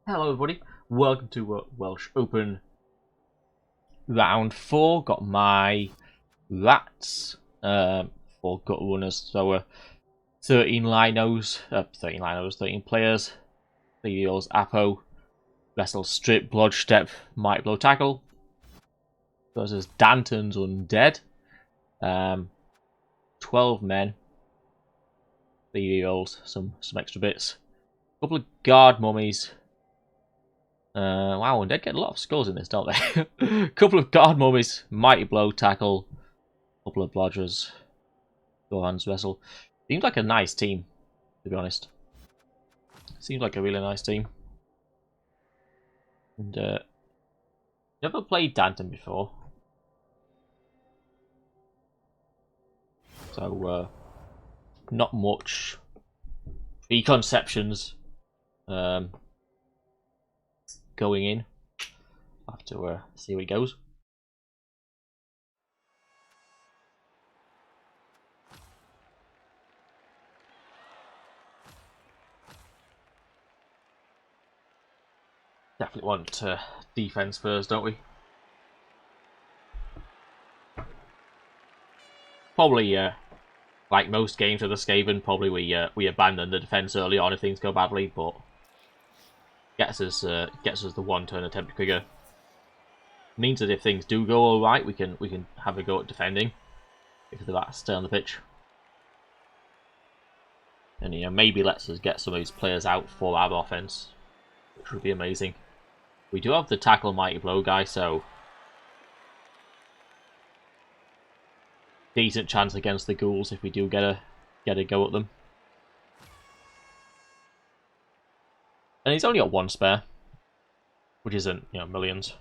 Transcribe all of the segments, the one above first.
Hello everybody, welcome to Welsh Open round 4. Got my rats for gut runners, so 13 linos, 13 players, Theos, Apo, Vessel, Strip, Blodge, Step, Might Blow, Tackle versus Danton's Undead. 12 men, Theos, some extra bits, a couple of guard mummies. Wow, Undead get a lot of skulls in this, don't they? Couple of guard mummies, mighty blow, tackle, couple of blodgers, Gohan's vessel. Seems like a nice team, to be honest. Seems like a really nice team. And never played Danton before, so not much preconceptions going in. I'll have to see where it goes. Definitely want defense first, don't we? Probably, like most games of the Skaven, probably we abandon the defense early on if things go badly, but gets us the one turn attempt quicker. Means that if things do go all right, we can have a go at defending if the rats stay on the pitch, and maybe lets us get some of these players out for our offense, which would be amazing. We do have the tackle mighty blow guy, so decent chance against the ghouls if we do get a go at them. And he's only got one spare, which isn't millions.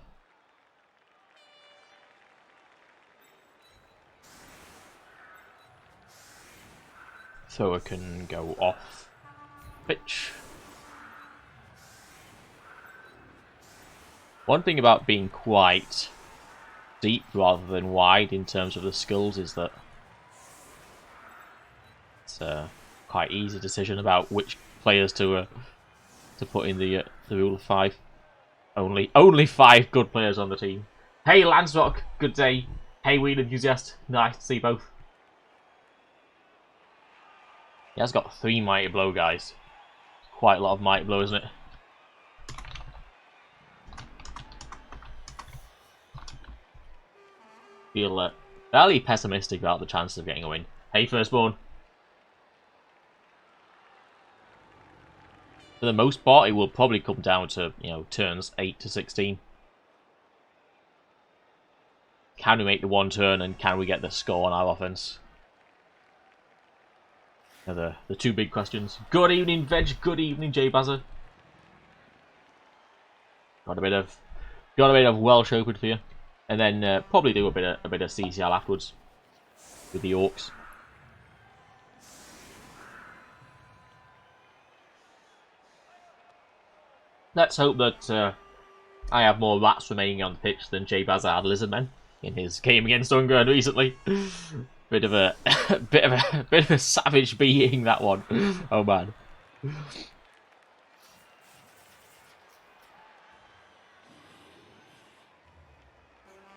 So I can go off pitch. One thing about being quite deep rather than wide in terms of the skills is that it's a quite easy decision about which players to put in the rule of 5. Only 5 good players on the team. Hey Landsrock, good day. Hey Wheel Enthusiast, nice to see both. He has got 3 mighty blow guys. Quite a lot of mighty blow, isn't it? Feel fairly pessimistic about the chances of getting a win. Hey Firstborn. For the most part, it will probably come down to turns 8 to 16. Can we make the one turn, and can we get the score on our offense? The two big questions. Good evening, Veg. Good evening, Jay Bazza. Got a bit of Welsh Open for you, and then probably do a bit of CCL afterwards with the Orcs. Let's hope that I have more rats remaining on the pitch than Jay Bazza had lizardmen in his game against Undead recently. Bit of a savage beating, that one. Oh man.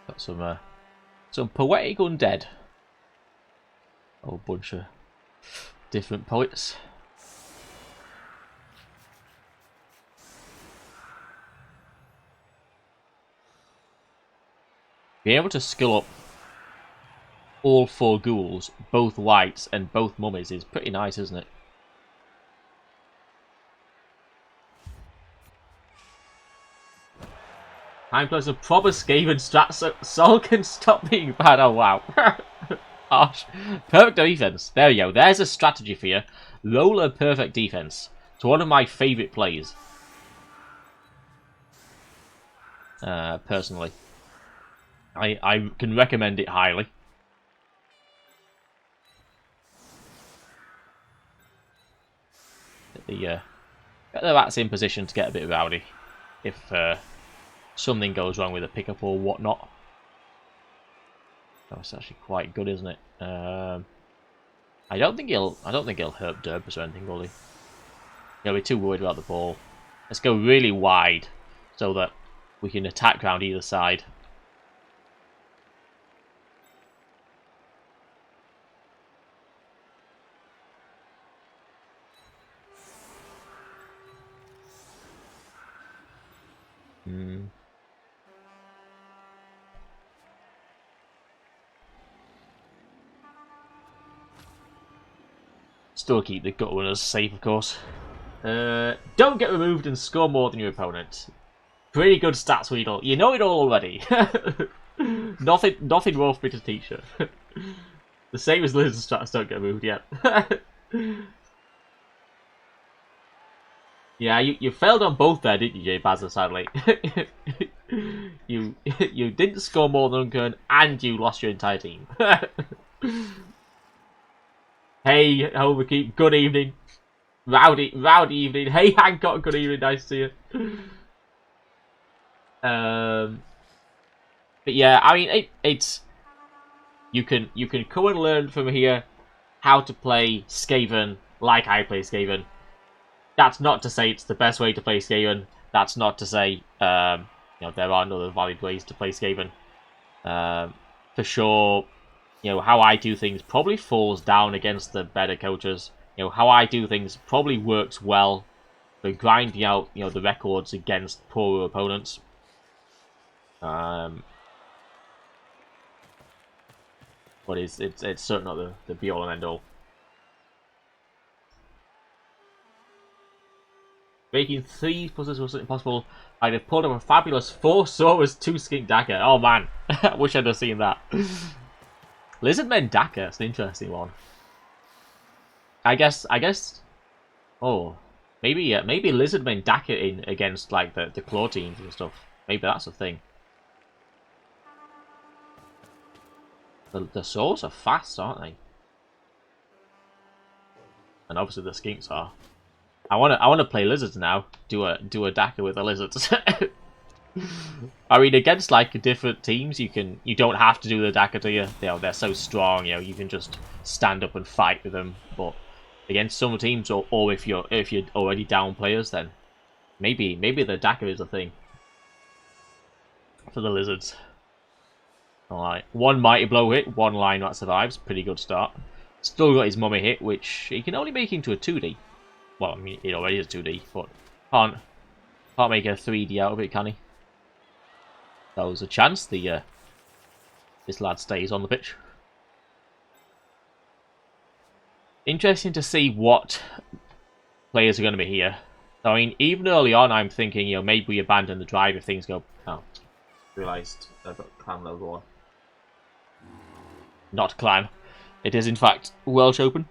Got some poetic undead. A whole bunch of different poets. Being able to skill up all 4 ghouls, both whites and both mummies, is pretty nice, isn't it? Time plays a proper Skaven strat so Sol can stop being bad. Oh wow. Gosh. Perfect defense. There you go. There's a strategy for you. Roller perfect defense. It's one of my favourite plays. Personally. I can recommend it highly. Get the rats in position to get a bit rowdy if something goes wrong with a pickup or whatnot. That's actually quite good, isn't it? I don't think he'll hurt Durbus or anything, will he? He'll be too worried about the ball. Let's go really wide so that we can attack around either side. Still keep the gut runners safe, of course. Don't get removed and score more than your opponent. Pretty good stats, Weedle. You know it all already. nothing wrong for me to teach you. The same as Lizard stats don't get removed yet. Yeah, you failed on both there, didn't you, Jay Bazza, sadly? you didn't score more than Unkern, and you lost your entire team. Hey, Overkeep, good evening. Rowdy evening. Hey, Hancock, good evening, nice to see you. But yeah, I mean, it's... You can come and learn from here how to play Skaven like I play Skaven. That's not to say it's the best way to play Skaven. That's not to say there aren't other valid ways to play Skaven. For sure, how I do things probably falls down against the better coaches. How I do things probably works well for grinding out the records against poorer opponents. But it's certainly not the be all and end all. Making 3 puzzles was impossible. I'd have pulled up a fabulous 4 swords, 2 skink dagger. Oh man, I wish I'd have seen that. Lizardmen dagger, it's an interesting one. I guess. Oh, maybe Lizardmen dagger in against like the claw teams and stuff. Maybe that's a thing. The swords are fast, aren't they? And obviously the skinks are. I want to play lizards now. Do a dagger with the lizards. I mean, against like different teams, you don't have to do the dagger, do you? They're so strong. You can just stand up and fight with them. But against some teams, or if you're already down players, then maybe the dagger is a thing for the lizards. All right, 1 mighty blow hit, 1 line that survives. Pretty good start. Still got his mummy hit, which he can only make into a 2D. Well, I mean, it already is 2D, but can't make a 3D out of it, can he? There was a chance this lad stays on the pitch. Interesting to see what players are going to be here. I mean, even early on, I'm thinking, maybe we abandon the drive if things go... Oh, realised I've got clan logo on. Not clan. It is, in fact, Welsh Open.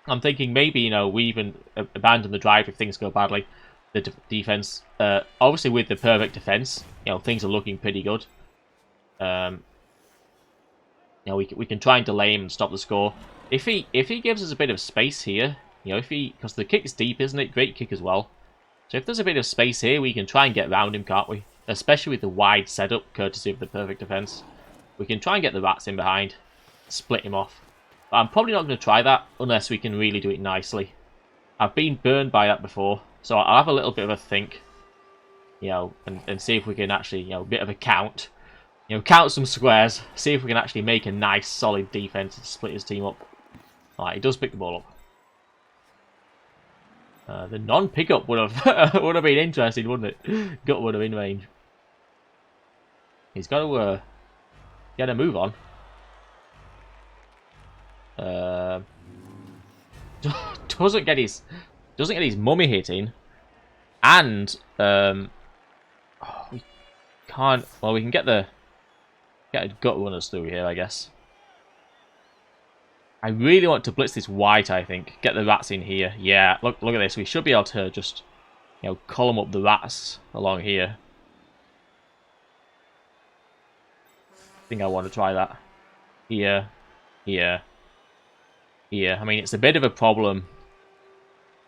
I'm thinking maybe, we even abandon the drive if things go badly. The defense, obviously with the perfect defense, things are looking pretty good. We can try and delay him and stop the score. If he gives us a bit of space here, because the kick's deep, isn't it? Great kick as well. So if there's a bit of space here, we can try and get around him, can't we? Especially with the wide setup, courtesy of the perfect defense. We can try and get the rats in behind, split him off. But I'm probably not going to try that unless we can really do it nicely. I've been burned by that before, so I'll have a little bit of a think, and see if we can actually, a bit of a count. Count some squares, see if we can actually make a nice, solid defense and split his team up. Alright, he does pick the ball up. The non-pickup would have been interesting, wouldn't it? Gut would have in range. He's got to get a move on. Doesn't get his mummy hit in, and we can't. Well, we can get a gut runners through here, I guess. I really want to blitz this white. I think get the rats in here. Yeah, look at this. We should be able to just column up the rats along here. I think I want to try that. Here. I mean, it's a bit of a problem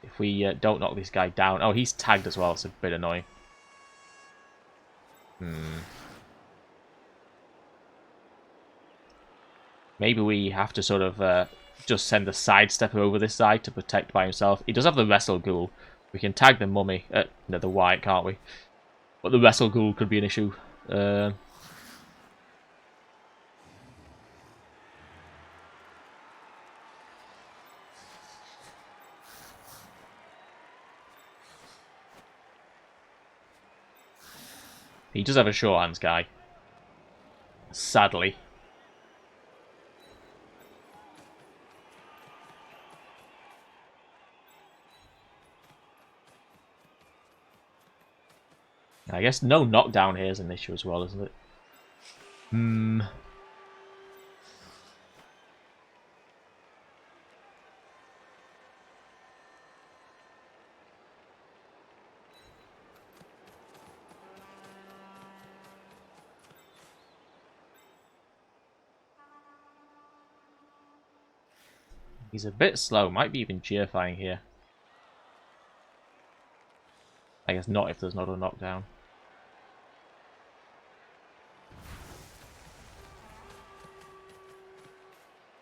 if we don't knock this guy down. Oh, he's tagged as well. It's a bit annoying. Maybe we have to sort of just send the sidestepper over this side to protect by himself. He does have the wrestle ghoul, We can tag the mummy, no, the white, can't we? But the wrestle ghoul could be an issue. He does have a short hands guy. Sadly. I guess no knockdown here is an issue as well, isn't it? He's a bit slow. Might be even cheerfying here. I guess not if there's not a knockdown.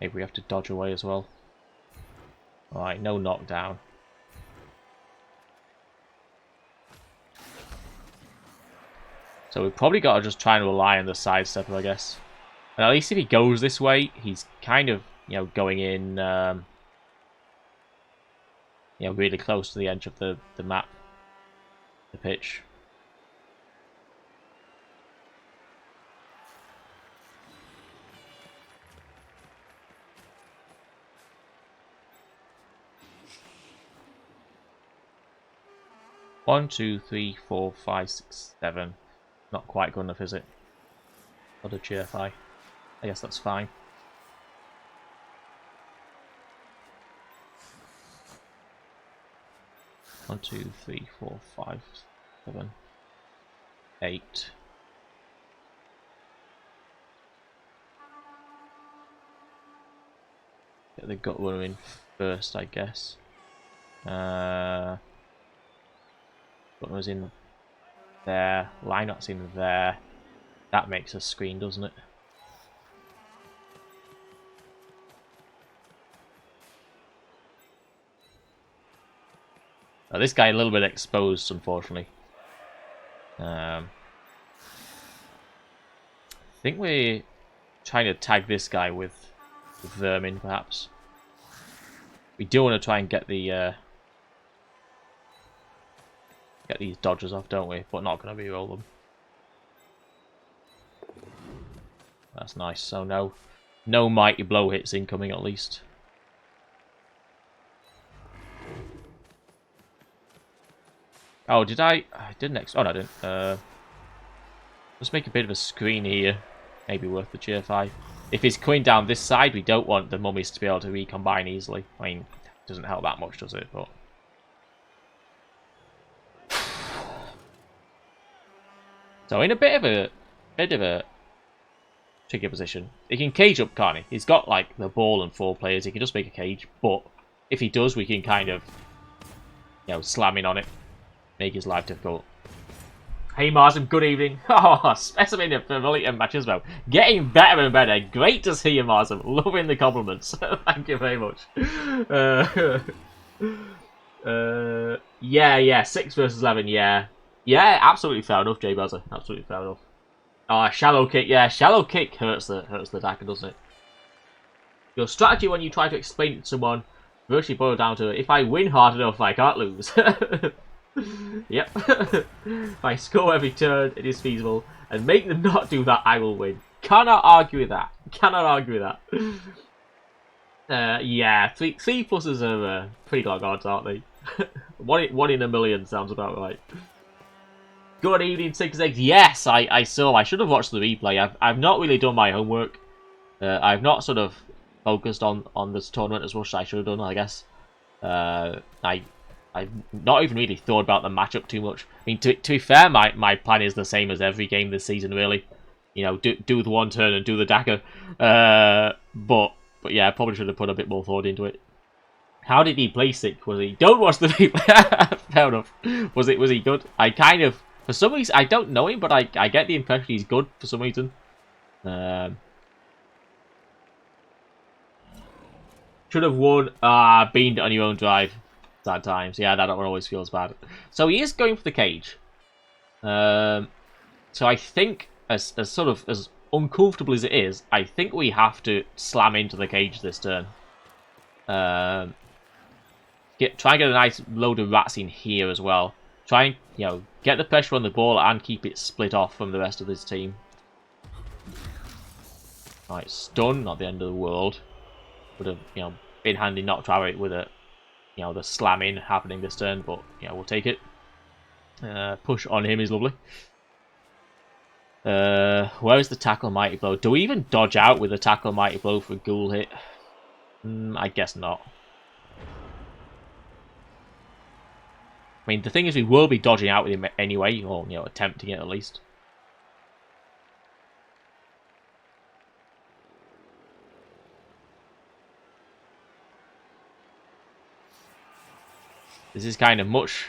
Maybe we have to dodge away as well. Alright, no knockdown. So we've probably got to just try and rely on the sidestepper, I guess. And at least if he goes this way, he's kind of, you know, going in, you know, really close to the edge of the map, the pitch. One, two, three, 4, 5, 6, 7. Not quite good enough, is it? Not a GFI. I guess that's fine. One, two, three, 4, 5, 7, 8. Get the gut runner in first, I guess. Gut runner's in there. Lineup's in there. That makes a screen, doesn't it? Now, this guy a little bit exposed, unfortunately. I think we're trying to tag this guy with vermin, perhaps. We do want to try and get the get these dodgers off, don't we? But not going to reroll them. That's nice. So no mighty blow hits incoming, at least. Oh, did I didn't. Oh, no, I didn't. Let's make a bit of a screen here. Maybe worth the GFI. If he's coming down this side, we don't want the mummies to be able to recombine easily. I mean, it doesn't help that much, does it? But so in a bit of a tricky position. He can cage up, can't he? He's got like the ball and 4 players. He can just make a cage. But if he does, we can kind of, you know, slam in on it, make his life difficult. Hey Marsden, good evening. Oh, specimen of familiar match as well. Getting better and better. Great to see you, Marsden. Loving the compliments. Thank you very much. Yeah, 6 versus 11, yeah. Yeah, absolutely fair enough, Jay Buzzer. Absolutely fair enough. Shallow kick, yeah, shallow kick hurts the attacker, doesn't it? Your strategy when you try to explain it to someone virtually boils down to, if I win hard enough, I can't lose. Yep. If I score every turn, it is feasible. And make them not do that, I will win. Cannot argue with that. Cannot argue with that. Yeah, three pluses are pretty good odds, aren't they? one in a million sounds about right. Good evening, 6 eggs. Yes, I saw. I should have watched the replay. I've not really done my homework. I've not sort of focused on this tournament as much as I should have done, I guess. I've not even really thought about the matchup too much. I mean, to be fair, my plan is the same as every game this season, really. You know, do the one turn and do the dagger. But yeah, I probably should have put a bit more thought into it. How did he play sick? Was he? Don't watch the replay. Fair enough. Was he good? I kind of, for some reason, I don't know him, but I get the impression he's good for some reason. Should have won. Beamed on your own drive. Sad times. Yeah, that one always feels bad. So he is going for the cage. So I think, as sort of as uncomfortable as it is, I think we have to slam into the cage this turn. Try and get a nice load of rats in here as well. Try and get the pressure on the ball and keep it split off from the rest of this team. Right, stun, not the end of the world. Would have been handy not to have it with the slamming happening this turn, but we'll take it. Push on him is lovely. Where is the tackle mighty blow? Do we even dodge out with a tackle mighty blow for a ghoul hit? I guess not. I mean, the thing is, we will be dodging out with him anyway, or attempting it at least. This is kind of much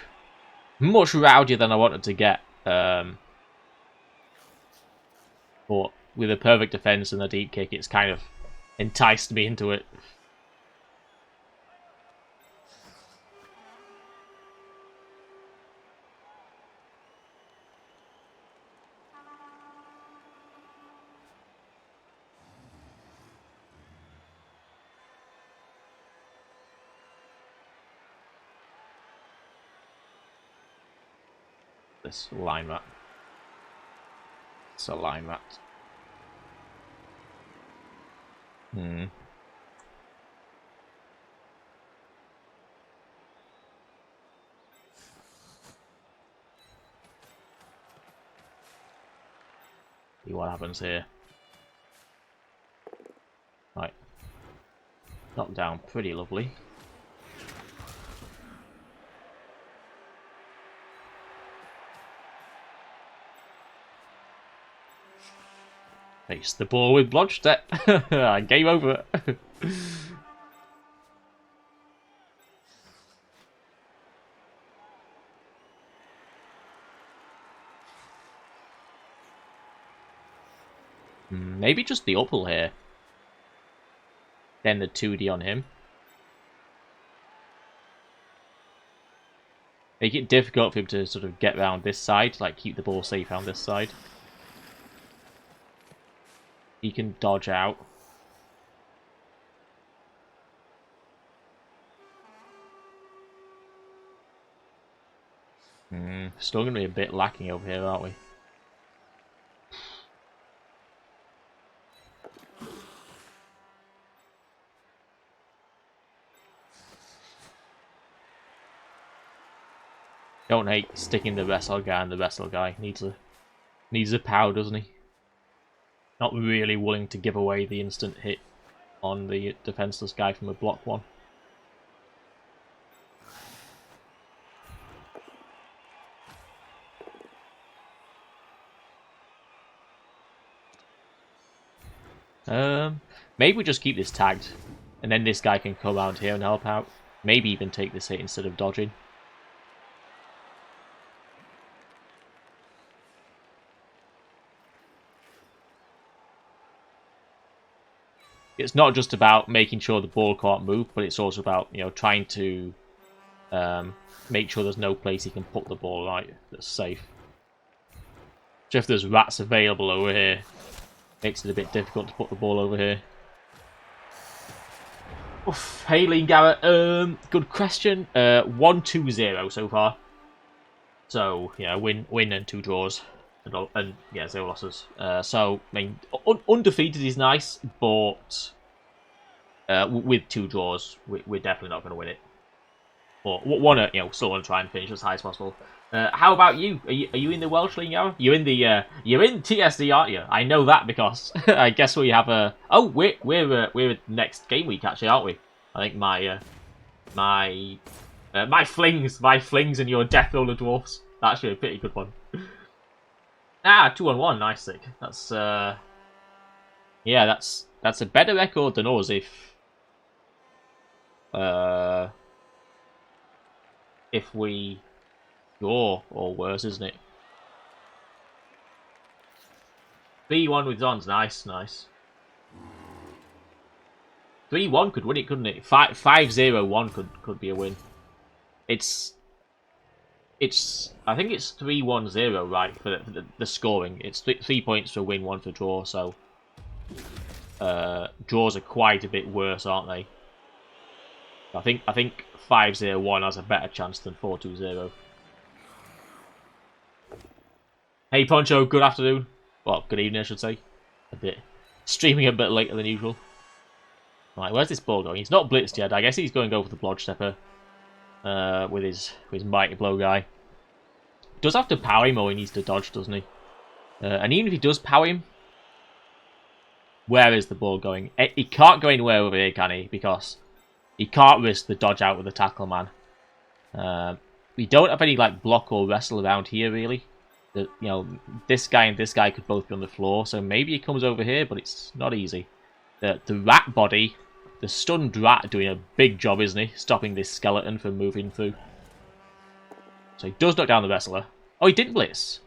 rowdier than I wanted to get. But with a perfect defense and a deep kick, it's kind of enticed me into it. This line rat. It's a line rat. See what happens here. Right. Knocked down pretty lovely. Face the ball with Blodge step. Game over. Maybe just the upple here. Then the 2D on him. Make it difficult for him to sort of get around this side, like keep the ball safe on this side. He can dodge out. Still going to be a bit lacking over here, aren't we? Don't hate sticking the wrestle guy, and the wrestle guy needs a power, doesn't he? Not really willing to give away the instant hit on the defenseless guy from a block one. Maybe we just keep this tagged, and then this guy can come around here and help out. Maybe even take this hit instead of dodging. It's not just about making sure the ball can't move, but it's also about trying to make sure there's no place he can put the ball right that's safe. So if there's rats available over here, makes it a bit difficult to put the ball over here. Oof, Haley and Garrett, good question. 1-2-0 so far. So win and 2 draws. And 0 losses. So, I mean, undefeated is nice, but with 2 draws, we're definitely not going to win it. But still want to try and finish as high as possible. How about you? Are you in the Welsh League now? You're in TSD, aren't you? I know that because I guess we have a. Oh, we're next game week actually, aren't we? I think my flings and your Death Roller Dwarfs. That's actually a pretty good one. 2-on-1, nice sick. That's that's a better record than us if we draw or worse, isn't it? 3-1 with Zons, nice. 3-1 could win it, couldn't it? 5-0-1 could be a win. I think it's 3-1-0, right, for the scoring. It's 3 points for a win, 1 for a draw, so draws are quite a bit worse, aren't they? I think 5-0-1 has a better chance than 4-2-0. Hey Poncho, good afternoon. Well, good evening, I should say. Streaming a bit later than usual. Right, where's this ball going? He's not blitzed yet. I guess he's going to go for the blodge stepper with his mighty blow guy. Does have to power him or he needs to dodge, doesn't he? And even if he does power him, where is the ball going? He can't go anywhere over here, can he? Because he can't risk the dodge out with the tackle man. We don't have any like block or wrestle around here really. This guy and this guy could both be on the floor, so maybe he comes over here, but it's not easy. The rat body, the stunned rat, doing a big job, isn't he? Stopping this skeleton from moving through. So he does knock down the wrestler. Oh, he didn't blitz.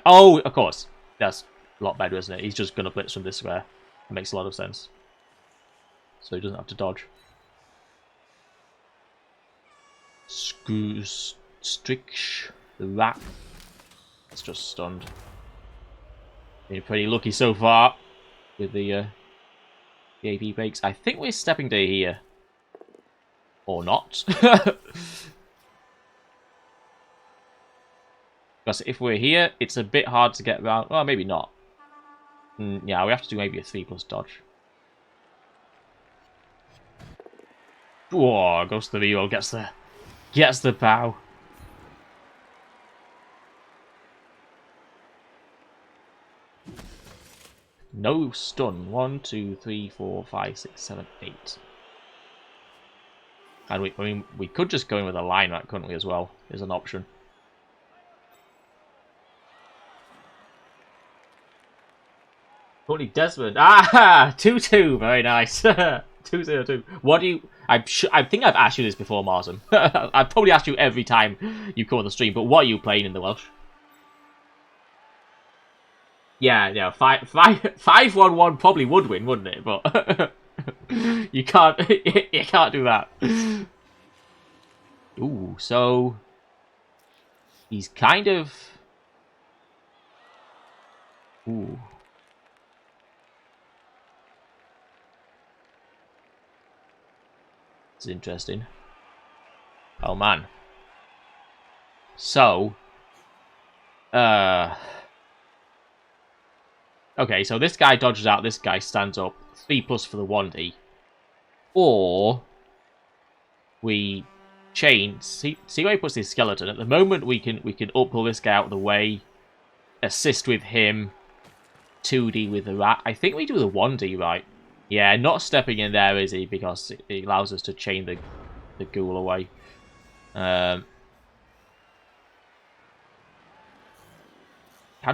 Oh, of course. That's a lot better, isn't it? He's just going to blitz from this square. It makes a lot of sense. So he doesn't have to dodge. Strix, the rat. It's just stunned. Been pretty lucky so far with the AP breaks. I think we're stepping day here. Or not. Because if we're here, it's a bit hard to get around. Well, maybe not. Yeah, we have to do maybe a 3+ dodge. Whoa, goes to the reroll, gets the bow. No stun. 1, 2, 3, 4, 5, 6, 7, 8. And we could just go in with a line rat, couldn't we, as well? Is an option. Only Desmond. Ah, 2-2. Very nice. 2-0-2. What do you? I think I've asked you this before, Martin. I've probably asked you every time you come on the stream. But what are you playing in the Welsh? Yeah, 5-1-1 probably would win, wouldn't it? But you can't do that. Ooh, so he's kind of. Ooh. It's interesting. Oh man. So okay, so this guy dodges out, this guy stands up, 3+ for the 1D. Or we chain, see where he puts his skeleton. At the moment we can up-pull this guy out of the way, assist with him, 2D with the rat. I think we do the 1D, right? Yeah, not stepping in there, is he? Because it allows us to chain the ghoul away. Can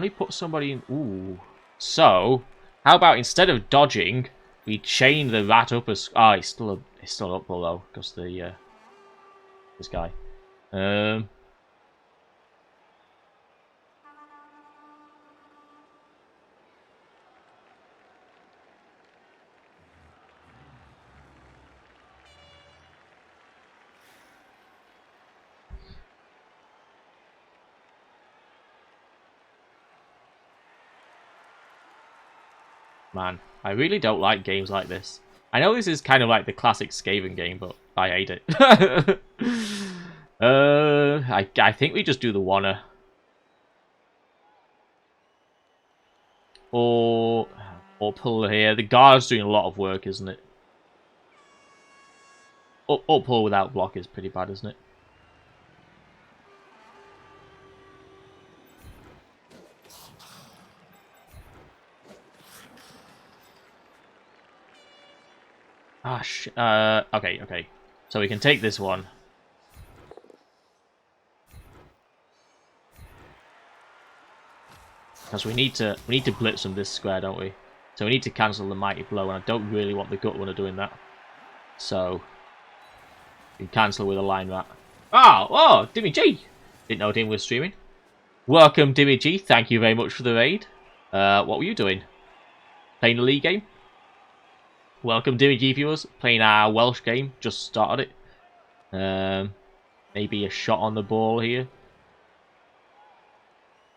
we put somebody in? Ooh. So, how about instead of dodging, we chain the rat up as... Ah, he's still up though, because the this guy. Man, I really don't like games like this. I know this is kind of like the classic Skaven game, but I hate it. I think we just do the Wanna. Or pull here. The guard's doing a lot of work, isn't it? Up pull without block is pretty bad, isn't it? Okay. So we can take this one. Because we need to blitz from this square, don't we? So we need to cancel the mighty blow, and I don't really want the gut runner doing that. So we can cancel with a line rat. Oh, Dimmy G! Didn't know Dim was streaming. Welcome, Dimmy G. Thank you very much for the raid. What were you doing? Playing the league game? Welcome, Dimmy G viewers. Playing our Welsh game. Just started it. Maybe a shot on the ball here. I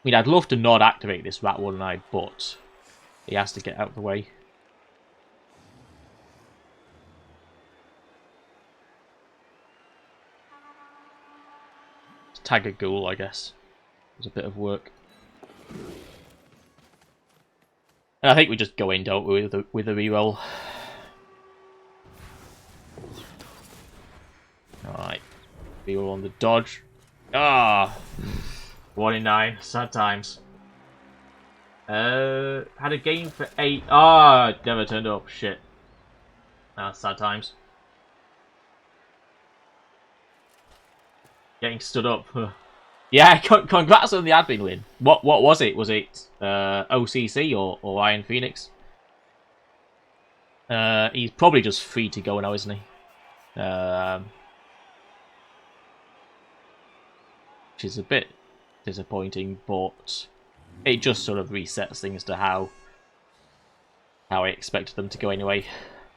mean, I'd love to not activate this rat, wouldn't I? But he has to get out of the way. Tag a ghoul, I guess. It was a bit of work. And I think we just go in, don't we, with a reroll. Alright. Reroll on the dodge. Ah! 1 in 9. Sad times. Had a game for 8. Ah! Never turned up. Shit. Ah, sad times. Getting stood up. Yeah, congrats on the admin win. What was it? Was it OCC or Iron Phoenix? He's probably just free to go now, isn't he? Which is a bit disappointing, but it just sort of resets things to how I expected them to go anyway.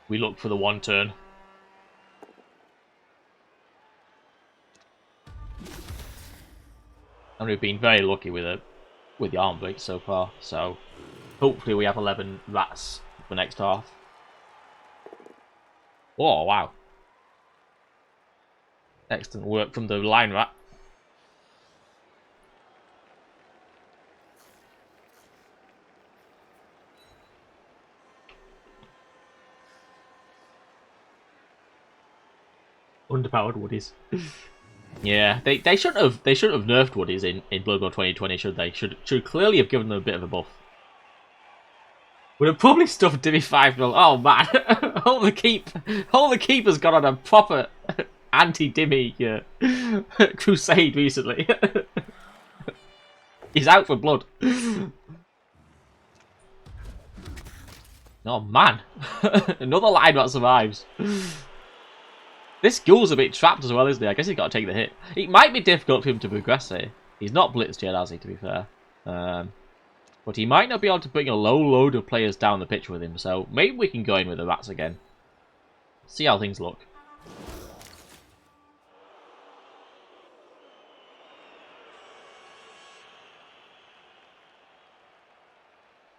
We look for the 1 turn. And we've been very lucky with the arm break so far, so hopefully we have 11 rats for next half. Oh, wow. Excellent work from the line rat. Underpowered woodies. Yeah, they shouldn't have nerfed woodies in Blood Bowl 2020, should they? Should clearly have given them a bit of a buff. Would have probably stuffed Dimmy 5-0. Oh man, all the keepers got on a proper anti-Dimmy crusade recently. He's out for blood. Oh man, another line that survives. This ghoul's a bit trapped as well, isn't he? I guess he's got to take the hit. It might be difficult for him to progress here. He's not blitzed yet, has he, to be fair? But he might not be able to bring a low load of players down the pitch with him, so maybe we can go in with the rats again. See how things look.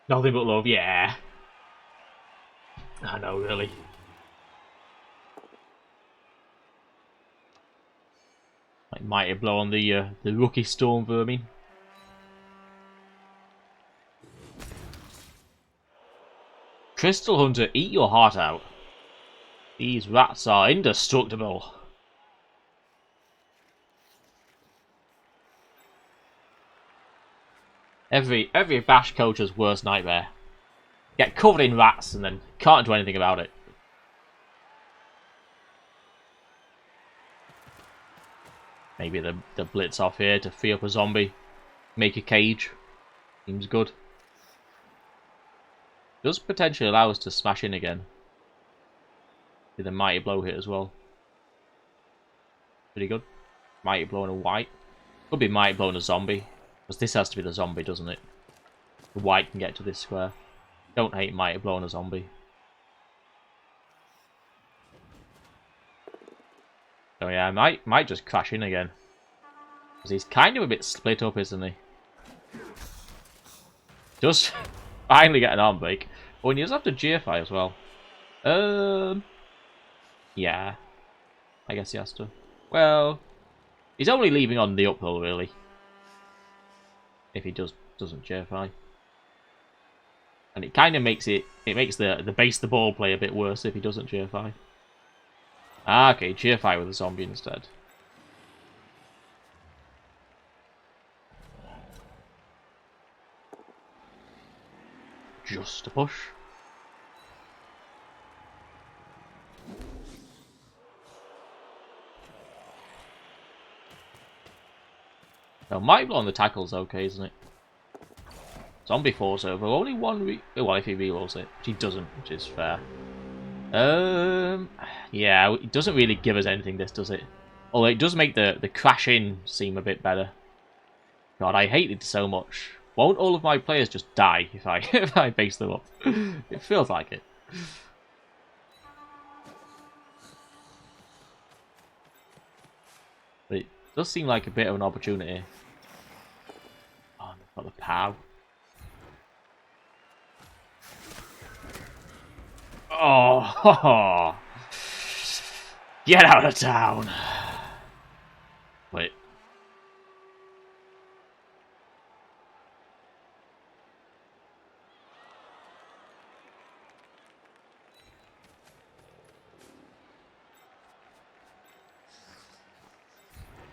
Nothing but love, yeah. I know, really. Like mighty blow on the rookie storm vermin. Crystal Hunter, eat your heart out. These rats are indestructible. Every bash coach's worst nightmare. Get covered in rats and then can't do anything about it. Maybe the blitz off here to free up a zombie. Make a cage. Seems good. Does potentially allow us to smash in again. With a mighty blow hit as well. Pretty good. Mighty blow on a white. Could be mighty blow on a zombie. Because this has to be the zombie, doesn't it? The white can get to this square. Don't hate mighty blow on a zombie. Oh yeah, I might just crash in again. Because he's kind of a bit split up, isn't he? Just finally get an arm break. Oh, and he does have to GFI as well. Yeah. I guess he has to. Well, he's only leaving on the uphill, really. If he doesn't GFI. And it kind of makes the base the ball play a bit worse if he doesn't GFI. Ah, okay, GFI with a zombie instead. Just a push. Now, might blow on the tackle's okay, isn't it? Zombie force over. Only one well, if he rerolls it. Which he doesn't, which is fair. Yeah, it doesn't really give us anything, this, does it? Although it does make the crash in seem a bit better. God, I hate it so much. Won't all of my players just die if I if I base them up? It feels like it. Does seem like a bit of an opportunity. Oh, they've got the POW. Oh, get out of town. Wait.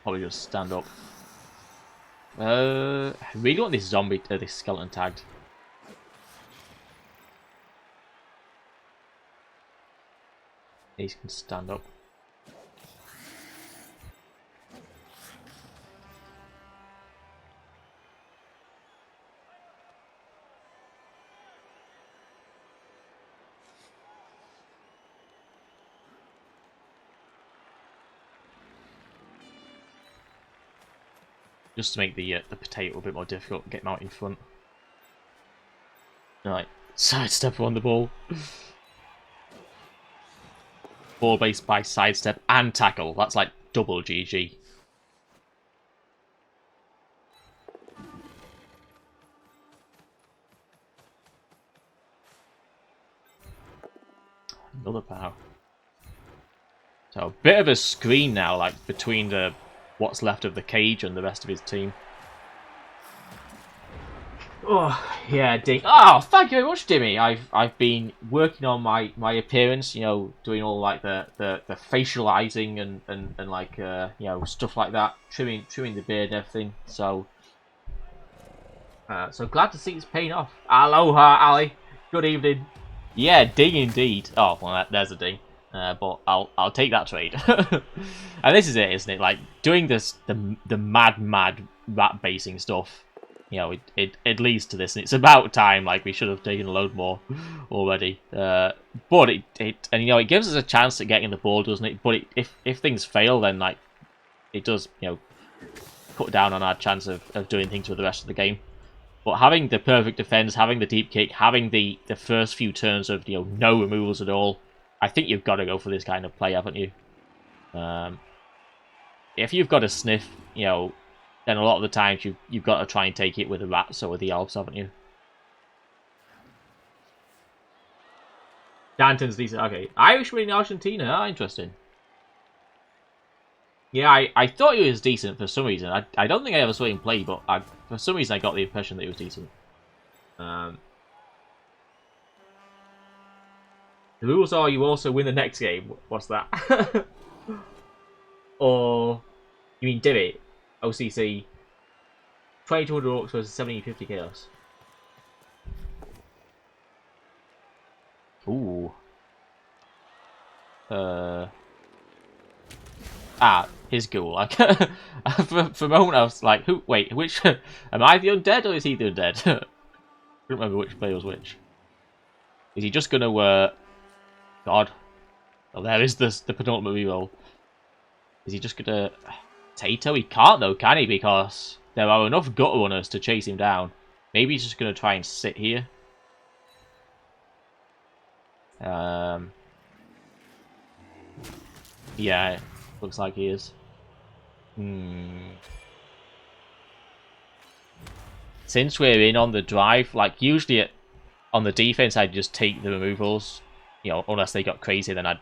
Probably just stand up. I really want this zombie, this skeleton tagged. He can stand up. Just to make the potato a bit more difficult, get him out in front. Right, sidestep on the ball. Ball based by sidestep and tackle. That's like double GG. Another power. So a bit of a screen now, like between the what's left of the cage and the rest of his team. Oh yeah, Ding. Oh, thank you very much, Dimmy. I've been working on my appearance, you know, doing all like the facializing and like you know, stuff like that, trimming the beard and everything. So so glad to see it's paying off. Aloha, Ali. Good evening. Yeah, Ding indeed. Oh, well, there's a Ding. But I'll take that trade. And this is it, isn't it? Like doing this the mad rat basing stuff. You know, it leads to this, and it's about time. Like we should have taken a load more already. But it and you know, it gives us a chance at getting the ball, doesn't it? But if things fail, then like it does, you know, cut down on our chance of doing things with the rest of the game. But having the perfect defense, having the deep kick, having the first few turns of, you know, no removals at all, I think you've got to go for this kind of play, haven't you? If you've got a sniff, you know, then a lot of the times you've got to try and take it with the rats or with the elves, haven't you? Danton's decent. Okay, Irishman in Argentina. Ah, interesting. Yeah, I thought he was decent for some reason. I don't think I ever saw him play, but for some reason I got the impression that he was decent. The rules are you also win the next game. What's that? Or you mean Divot? OCC 2200 Orcs versus 1750 Chaos. Ooh. His ghoul. Like, for a moment I was like, who? Wait, which? Am I the undead or is he the undead? I don't remember which player was which. Is he just gonna? God. Oh, there is the penultimate reroll. Is he just gonna Tato? He can't though, can he? Because there are enough gutter runners to chase him down. Maybe he's just gonna try and sit here. Yeah, looks like he is. Since we're in on the drive, like usually on the defense, I'd just take the removals. You know, unless they got crazy, then I'd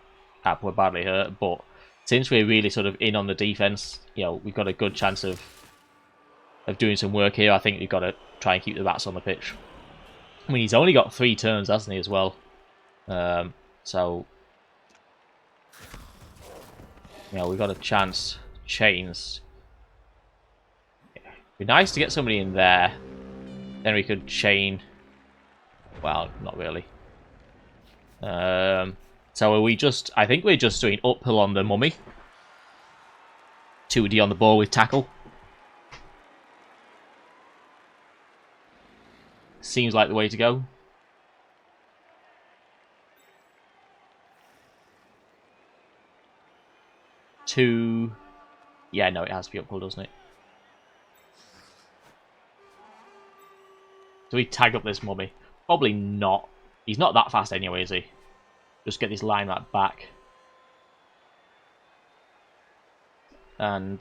were badly hurt. But since we're really sort of in on the defense, you know, we've got a good chance of doing some work here. I think we've got to try and keep the rats on the pitch. I mean, he's only got 3 turns, hasn't he, as well? So, you know, we've got a chance. Chains. It'd be nice to get somebody in there. Then we could chain. Well, not really. So are we just... I think we're just doing uphill on the mummy. 2D on the ball with tackle. Seems like the way to go. Yeah, no, it has to be uphill, doesn't it? Do we tag up this mummy? Probably not. He's not that fast anyway, is he? Just get this line right back. And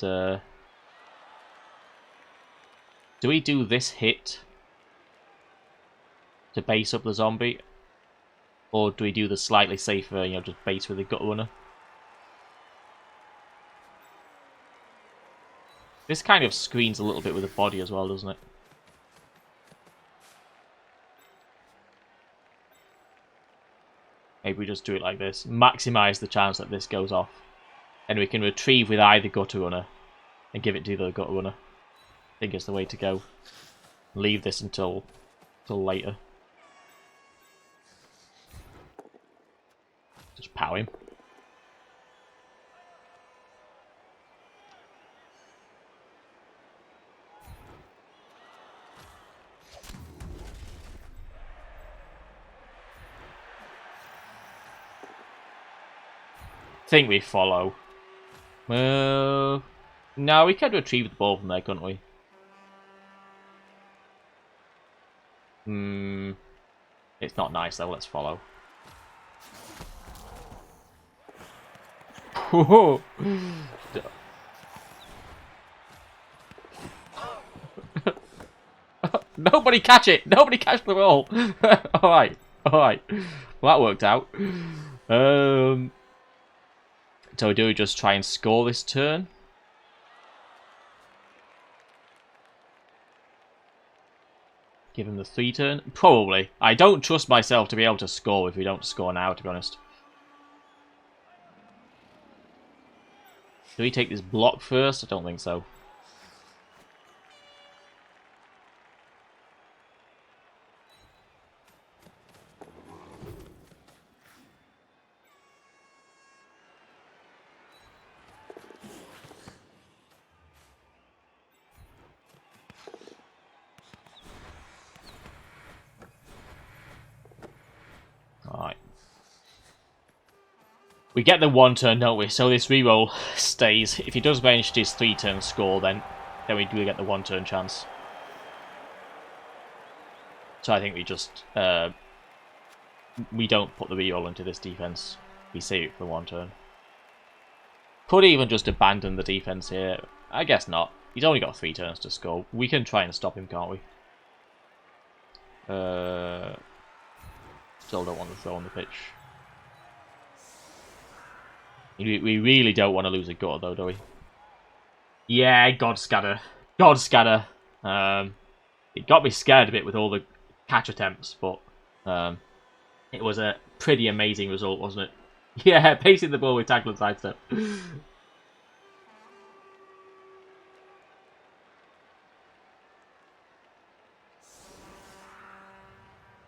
Do we do this hit to base up the zombie? Or do we do the slightly safer, just base with the gut runner? This kind of screens a little bit with the body as well, doesn't it? Maybe we just do it like this. Maximize the chance that this goes off. And we can retrieve with either gutter runner and give it to the gutter runner. I think it's the way to go. Leave this until later. Just power him. Think we follow. No, we could retrieve the ball from there, couldn't we? It's not nice though. Let's follow. Nobody catch it! Nobody catch the ball! Alright. Well, that worked out. So do we just try and score this turn? Give him the 3 turn? Probably. I don't trust myself to be able to score if we don't score now, to be honest. Do we take this block first? I don't think so. Alright. We get the 1 turn, don't we? So this reroll stays. If he does manage his 3 turn score, then we do get the 1 turn chance. So I think we just we don't put the reroll into this defense. We save it for 1 turn. Could even just abandon the defense here. I guess not. He's only got 3 turns to score. We can try and stop him, can't we? Still don't want to throw on the pitch. We really don't want to lose a gutter, though, do we? Yeah, God Scatter. God Scatter. It got me scared a bit with all the catch attempts, but it was a pretty amazing result, wasn't it? Yeah, pacing the ball with tackle and sidestep.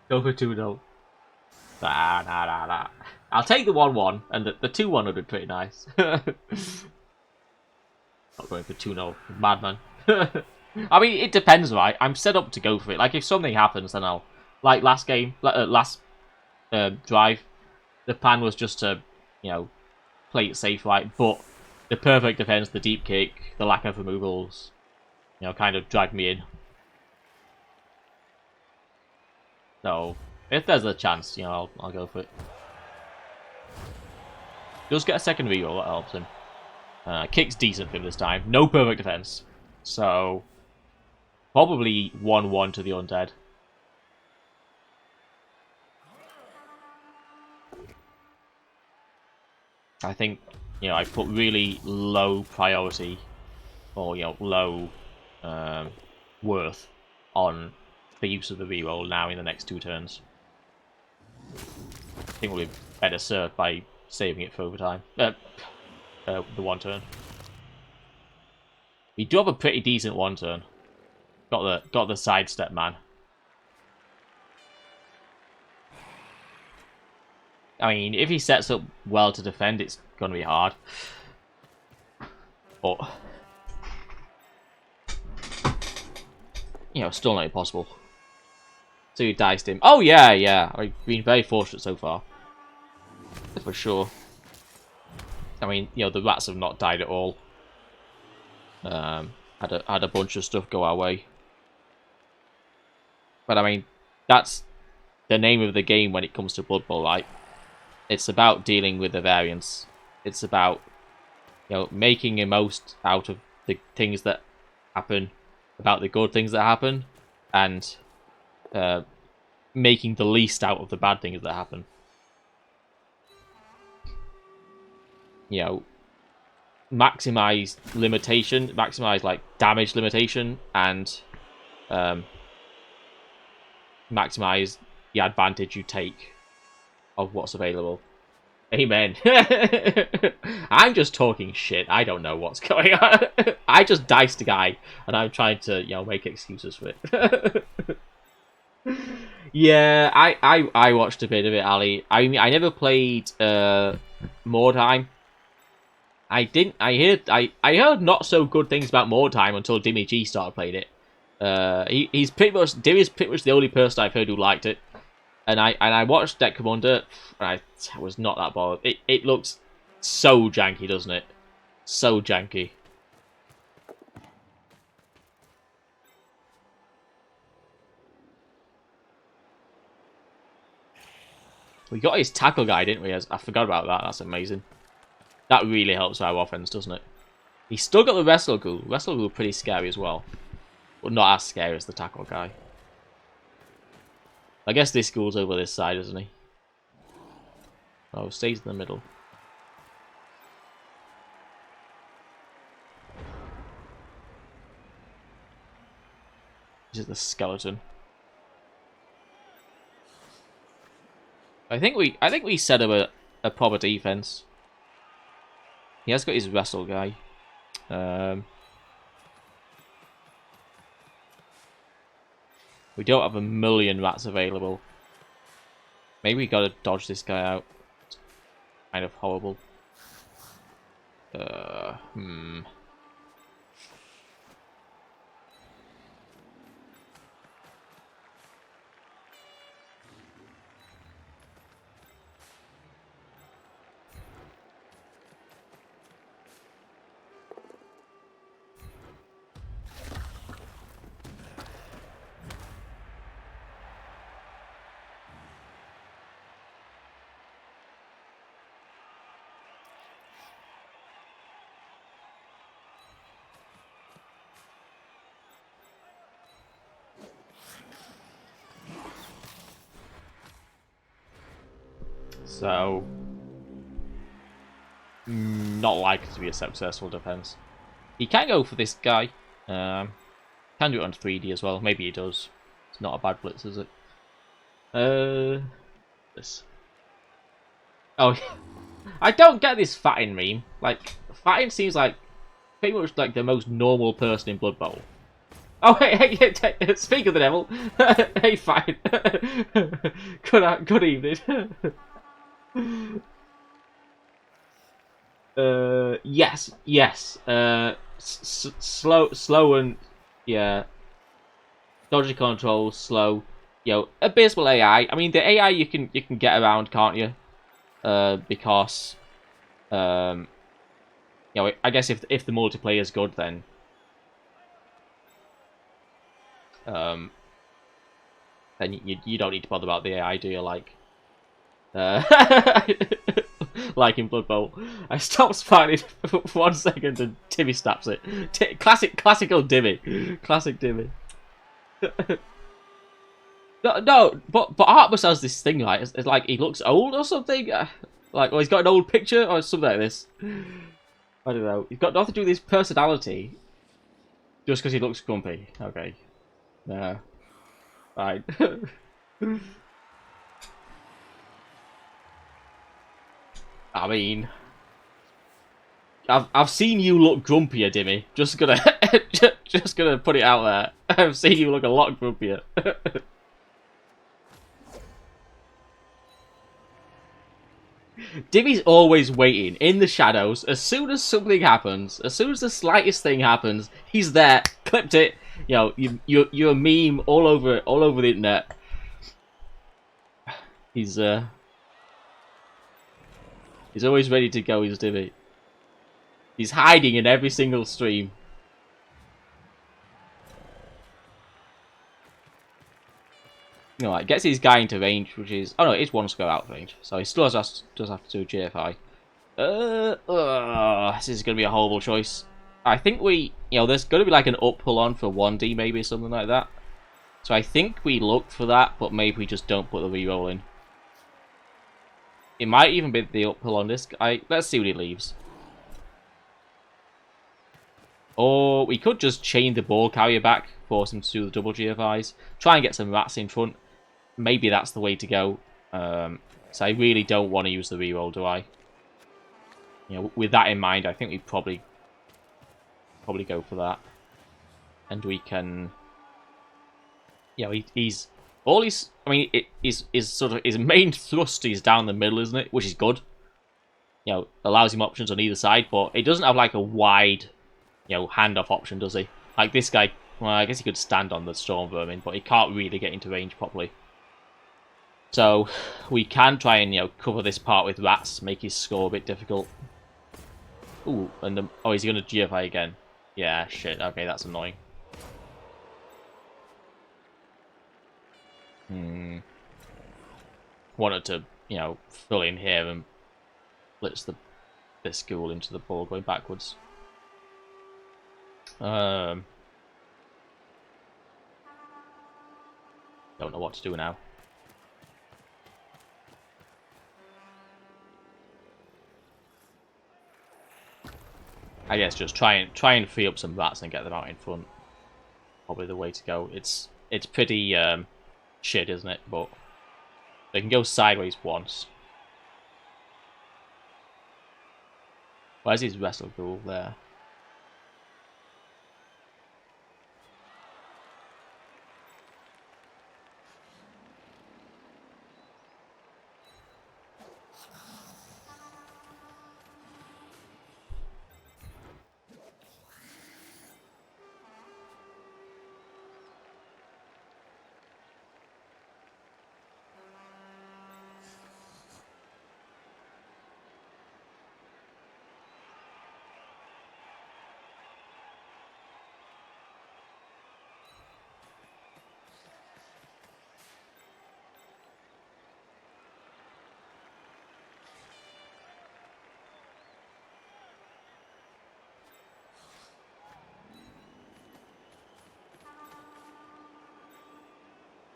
Go for 2-0. Nah. I'll take the 1-1, and the 2-1 would be pretty nice. Not going for 2-0. Madman. I mean, it depends, right? I'm set up to go for it. Like, if something happens, then I'll... Like, last game, last drive, the plan was just to, play it safe, right? But the perfect defense, the deep kick, the lack of removals, kind of dragged me in. So, if there's a chance, I'll go for it. Just get a second reroll, that helps him. Kick's decent for him this time. No perfect defense. So, probably 1-1 to the Undead. I think, I put really low priority, or, low worth on the use of the reroll now in the next 2 turns. I think we'll be better served by saving it for overtime. The 1 turn. We do have a pretty decent 1 turn. Got the sidestep man. I mean, if he sets up well to defend, it's going to be hard. But, still not impossible. So you diced him. Oh, yeah. I've been very fortunate so far. For sure. I mean, the rats have not died at all. Had a bunch of stuff go our way. But, I mean, that's the name of the game when it comes to Blood Bowl, right? It's about dealing with the variance. It's about, making the most out of the things that happen about the good things that happen, and making the least out of the bad things that happen. You know, maximize limitation, maximize like damage limitation, and maximize the advantage you take of what's available. Amen. I'm just talking shit. I don't know what's going on. I just diced a guy, and I'm trying to, you know, make excuses for it. Yeah, I watched a bit of it, Ali. I mean, I never played Mordheim. I heard not so good things about Mordheim until Dimmy G started playing it. Dimmy's pretty much the only person I've heard who liked it. And I watched Deck Commander, and I was not that bothered. It looks so janky, doesn't it? So janky. We got his tackle guy, didn't we? I forgot about that. That's amazing. That really helps our offense, doesn't it? He's still got the Wrestle Ghoul. Wrestle Ghoul pretty scary as well. But not as scary as the tackle guy. I guess this ghoul's over this side, isn't he? Oh, stays in the middle. This is the skeleton. I think we set up a proper defense. He has got his wrestle guy. We don't have a million rats available. Maybe we gotta dodge this guy out. It's kind of horrible. So, not likely to be a successful defense. He can go for this guy. Can do it on 3D as well. Maybe he does. It's not a bad blitz, is it? This. Oh, I don't get this fatting meme. Like, fatting seems like pretty much like the most normal person in Blood Bowl. Oh, hey, speak of the devil. Hey, fine. Good evening. Yes. Slow and yeah. Dodgy control, slow. You know, abysmal AI. I mean, the AI you can get around, can't you? Because you know, I guess if the multiplayer is good, then you don't need to bother about the AI, do you? Like, like in Blood Bowl. I stopped smiling for 1 second and Timmy snaps it. Classical Dimmy. Classic Dimmy. No, but Artmus has this thing, like, it's like he looks old or something. Like, or he's got an old picture or something like this. I don't know. He's got nothing to do with his personality. Just because he looks grumpy. Okay. No. Fine. I mean, I've seen you look grumpier, Dimmy. Just gonna just gonna put it out there. I've seen you look a lot grumpier. Dimmy's always waiting in the shadows. As soon as something happens, as soon as the slightest thing happens, he's there. Clipped it. You know, you're a meme all over the internet. He's always ready to go, he's Dimmy. He's hiding in every single stream. You know, like, gets his guy into range, which is... Oh no, it is one square out of range. So he still does have to do GFI. This is going to be a horrible choice. I think we, there's going to be like an uphill on for 1D, maybe something like that. So I think we look for that, but maybe we just don't put the reroll in. It might even be the uphill on this guy. Let's see what he leaves. Or we could just chain the ball carrier back, force him to do the double GFIs, try and get some rats in front. Maybe that's the way to go. So I really don't want to use the reroll, do I? With that in mind, I think we probably go for that, and we can. He's all he's. I mean, is sort of his main thrust is down the middle, isn't it? Which is good. Allows him options on either side, but it doesn't have like a wide, handoff option, does he? Like this guy. Well, I guess he could stand on the storm vermin, but he can't really get into range properly. So we can try and cover this part with rats, make his score a bit difficult. Ooh, and is he going to GFI again? Yeah, shit. Okay, that's annoying. Wanted to, fill in here and blitz this ghoul into the ball going backwards. Don't know what to do now. I guess just try and free up some rats and get them out in front. Probably the way to go. It's pretty shit, isn't it? But they can go sideways once. Where's his wrestle ghoul there?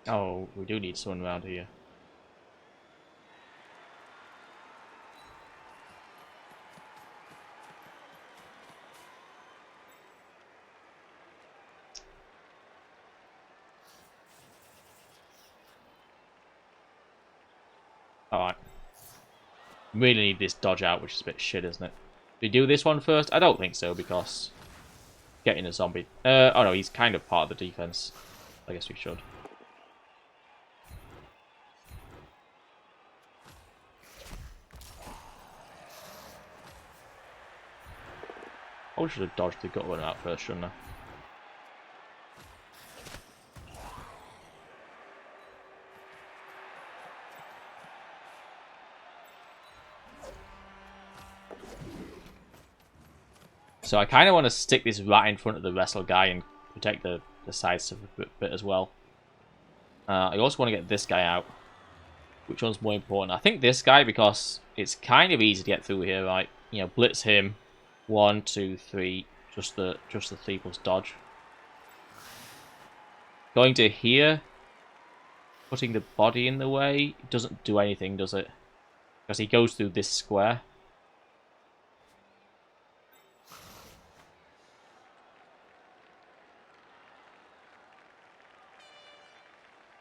Oh, we do need someone around here. Alright. Really need this dodge out, which is a bit shit, isn't it? Do we do this one first? I don't think so, because getting a zombie. Oh no, he's kind of part of the defense. I guess we should. I should have dodged the gut one out first, shouldn't I? So I kind of want to stick this rat in front of the wrestle guy and protect the side stuff a bit as well. I also want to get this guy out. Which one's more important? I think this guy, because it's kind of easy to get through here, right? Blitz him. 1, 2, 3. Just the 3 plus dodge. Going to here. Putting the body in the way. It doesn't do anything, does it? Because he goes through this square.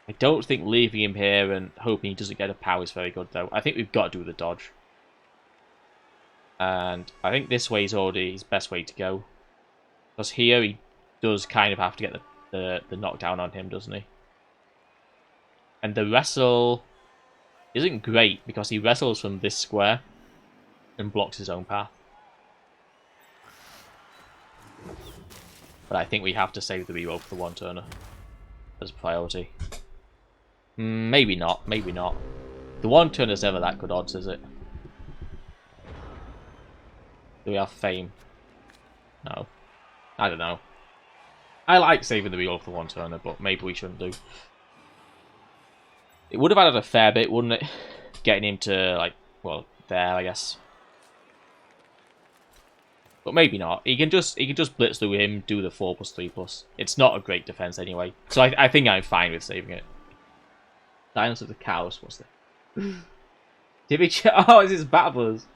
I don't think leaving him here and hoping he doesn't get a power is very good, though. I think we've got to do the dodge. And I think this way is already his best way to go. Because here he does kind of have to get the knockdown on him, doesn't he? And the wrestle isn't great because he wrestles from this square and blocks his own path. But I think we have to save the reroll for the one-turner as a priority. Maybe not, maybe not. The one-turner's never that good odds, is it? Do we have fame? No. I don't know. I like saving the reroll for the one-turner, but maybe we shouldn't do. It would have added a fair bit, wouldn't it? Getting him to, like, well, there, I guess. But maybe not. He can just blitz through him, do the 4+3+. It's not a great defense anyway. So I think I'm fine with saving it. Silence of the Cows, what's that? Oh, it's his battlers.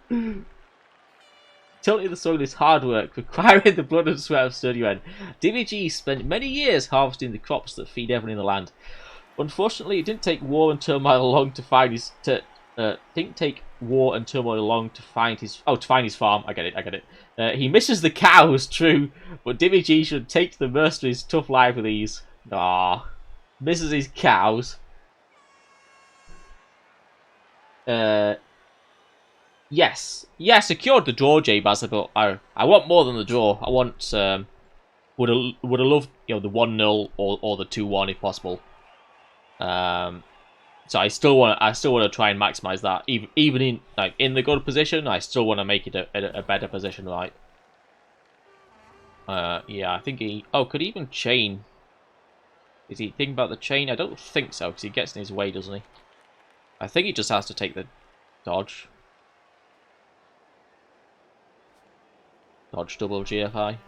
Tilting the soil is hard work, requiring the blood and sweat of sturdy men. DVG spent many years harvesting the crops that feed everyone in the land. Unfortunately, it didn't take war and turmoil long to find his. Didn't take war and turmoil long to find his. Oh, to find his farm. I get it. He misses the cows, true, but DVG should take the mercenaries' tough life with ease. Ah, misses his cows. Yes, secured the draw, J-Baz, but I want more than the draw. I want would have loved the 1-0 or the 2-1 if possible. So I still want to try and maximize that, even in the good position. I still want to make it a better position, right? Yeah, I think he. Oh, could he even chain? Is he thinking about the chain? I don't think so, because he gets in his way, doesn't he? I think he just has to take the dodge. Dodge double GFI.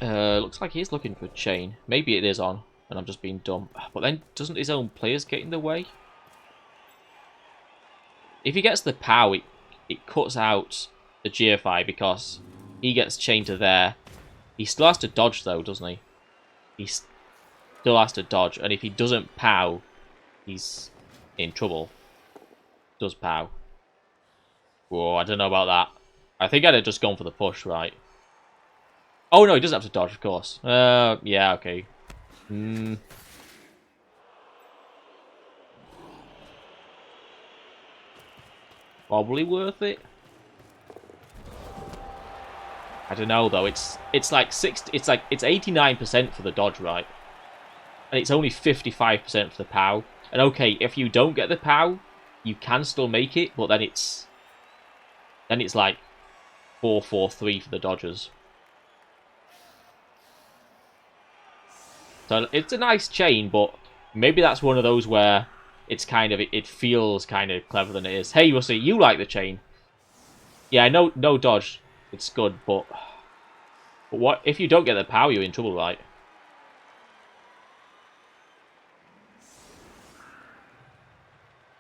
Looks like he's looking for chain. Maybe it is on, and I'm just being dumb. But then, doesn't his own players get in the way? If he gets the POW, it cuts out the GFI because he gets chained to there. He still has to dodge, though, doesn't he? He still has to dodge, and if he doesn't POW, he's in trouble. Does POW. Whoa, I don't know about that. I think I'd have just gone for the push, right? Oh, no, he doesn't have to dodge, of course. Yeah, okay. Probably worth it. I don't know, though. It's like 89% for the dodge, right? And it's only 55% for the POW. And okay, if you don't get the POW, you can still make it, but then it's like 4-4-3 for the dodgers. So it's a nice chain, but maybe that's one of those where it's kind of it feels kind of clever than it is. Hey, Rusty, you like the chain? Yeah, no dodge. It's good, but what if you don't get the power? You're in trouble, right?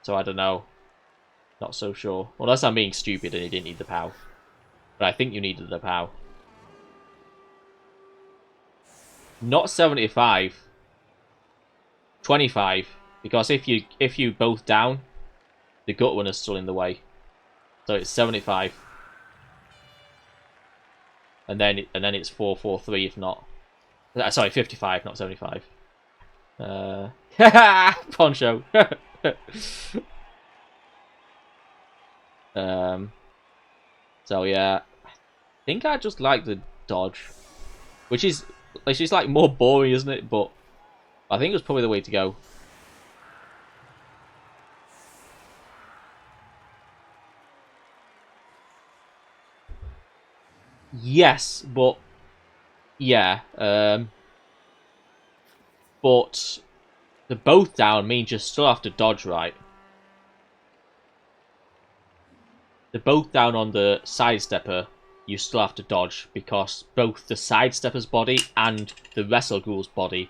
So I don't know. Not so sure. Unless I'm being stupid and he didn't need the power. But I think you needed the power. Not 75. 25. Because if you both down, the gut one is still in the way. So it's 75. And then it's 4-4-3 if not. Sorry, 55, not 75. Poncho. So yeah, I think I just like the dodge, which is like more boring, isn't it? But I think it was probably the way to go. Yes, but yeah, but the both down means you still have to dodge, right? The both down on the sidestepper, you still have to dodge because both the sidestepper's body and the wrestle ghoul's body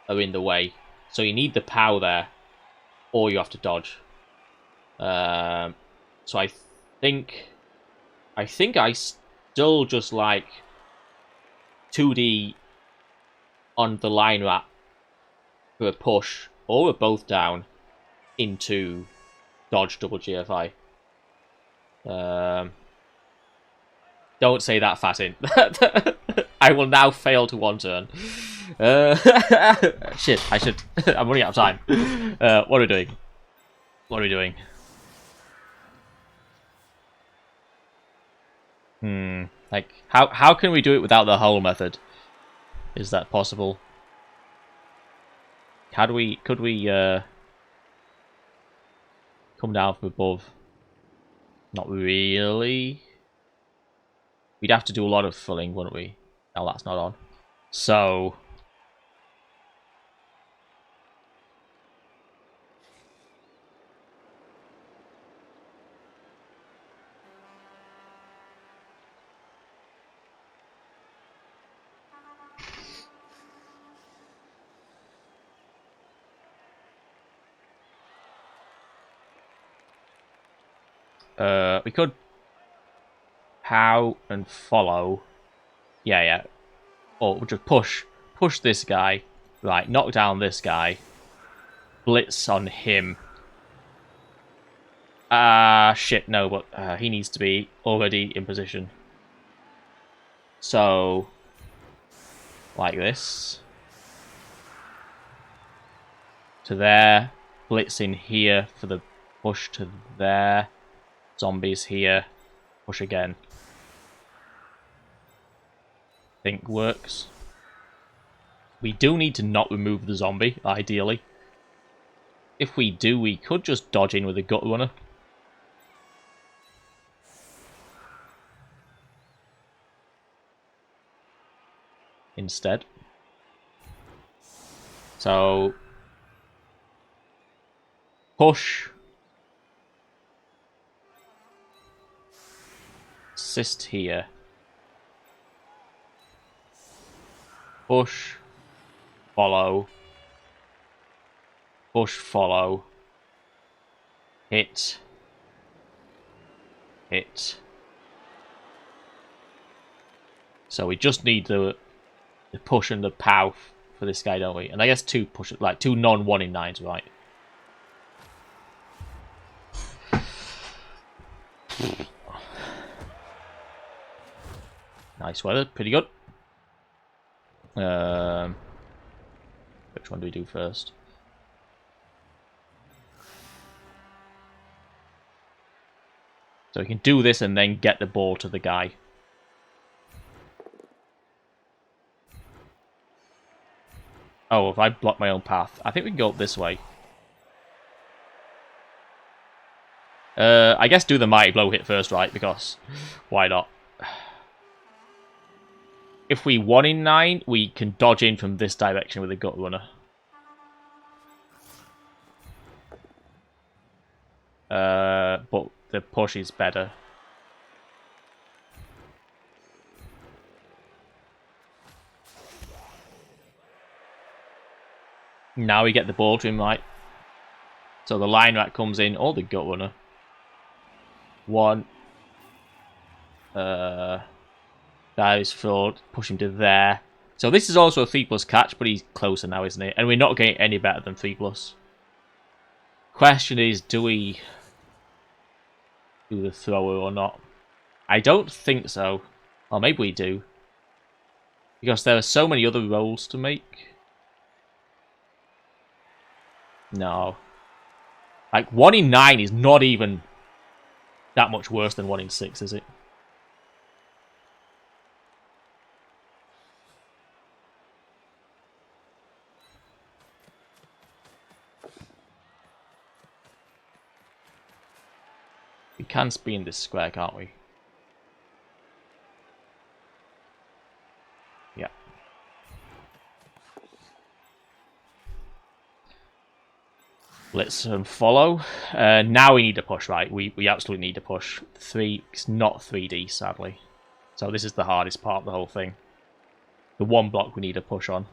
are in the way. So you need the power there, or you have to dodge. So I think I still just like 2D on the line rat for a push or a both down into dodge double GFI. Don't say that, Fatin. I will now fail to one turn. Shit, I should. I'm running out of time. What are we doing? What are we doing? Like, how can we do it without the whole method? Is that possible? Could we come down from above? Not really. We'd have to do a lot of filling, wouldn't we? Oh, that's not on. So We could pow and follow. Yeah. Or we'll just push this guy. Right, knock down this guy. Blitz on him. Shit, no, but he needs to be already in position. So, like this. To there. Blitz in here for the push to there. Zombies here. Push again. Think works. We do need to not remove the zombie, ideally. If we do, we could just dodge in with a gut runner. Instead. So, push. Assist here. Push. Follow. Push, follow. Hit. Hit. So we just need the push and the pow for this guy, don't we? And I guess two push, like two non-1 in 9s, right? Nice weather, pretty good. Which one do we do first? So we can do this and then get the ball to the guy. Oh, if I block my own path, I think we can go up this way. I guess do the mighty blow hit first, right? Because why not? If we 1 in 9, we can dodge in from this direction with a gut runner. But the push is better. Now we get the ball to him, right? So the line rat comes in, or the gut runner. 1. That is full. Push him to there. So this is also a 3+ catch, but he's closer now, isn't it? And we're not getting any better than 3+. Question is, do we do the thrower or not? I don't think so. Or maybe we do. Because there are so many other rolls to make. No. Like, 1 in 9 is not even that much worse than 1 in 6, is it? We can spin this square, can't we? Yeah. Let's follow. Now we need to push, right? We absolutely need to push. 3, it's not 3D, sadly. So this is the hardest part of the whole thing. The one block we need to push on.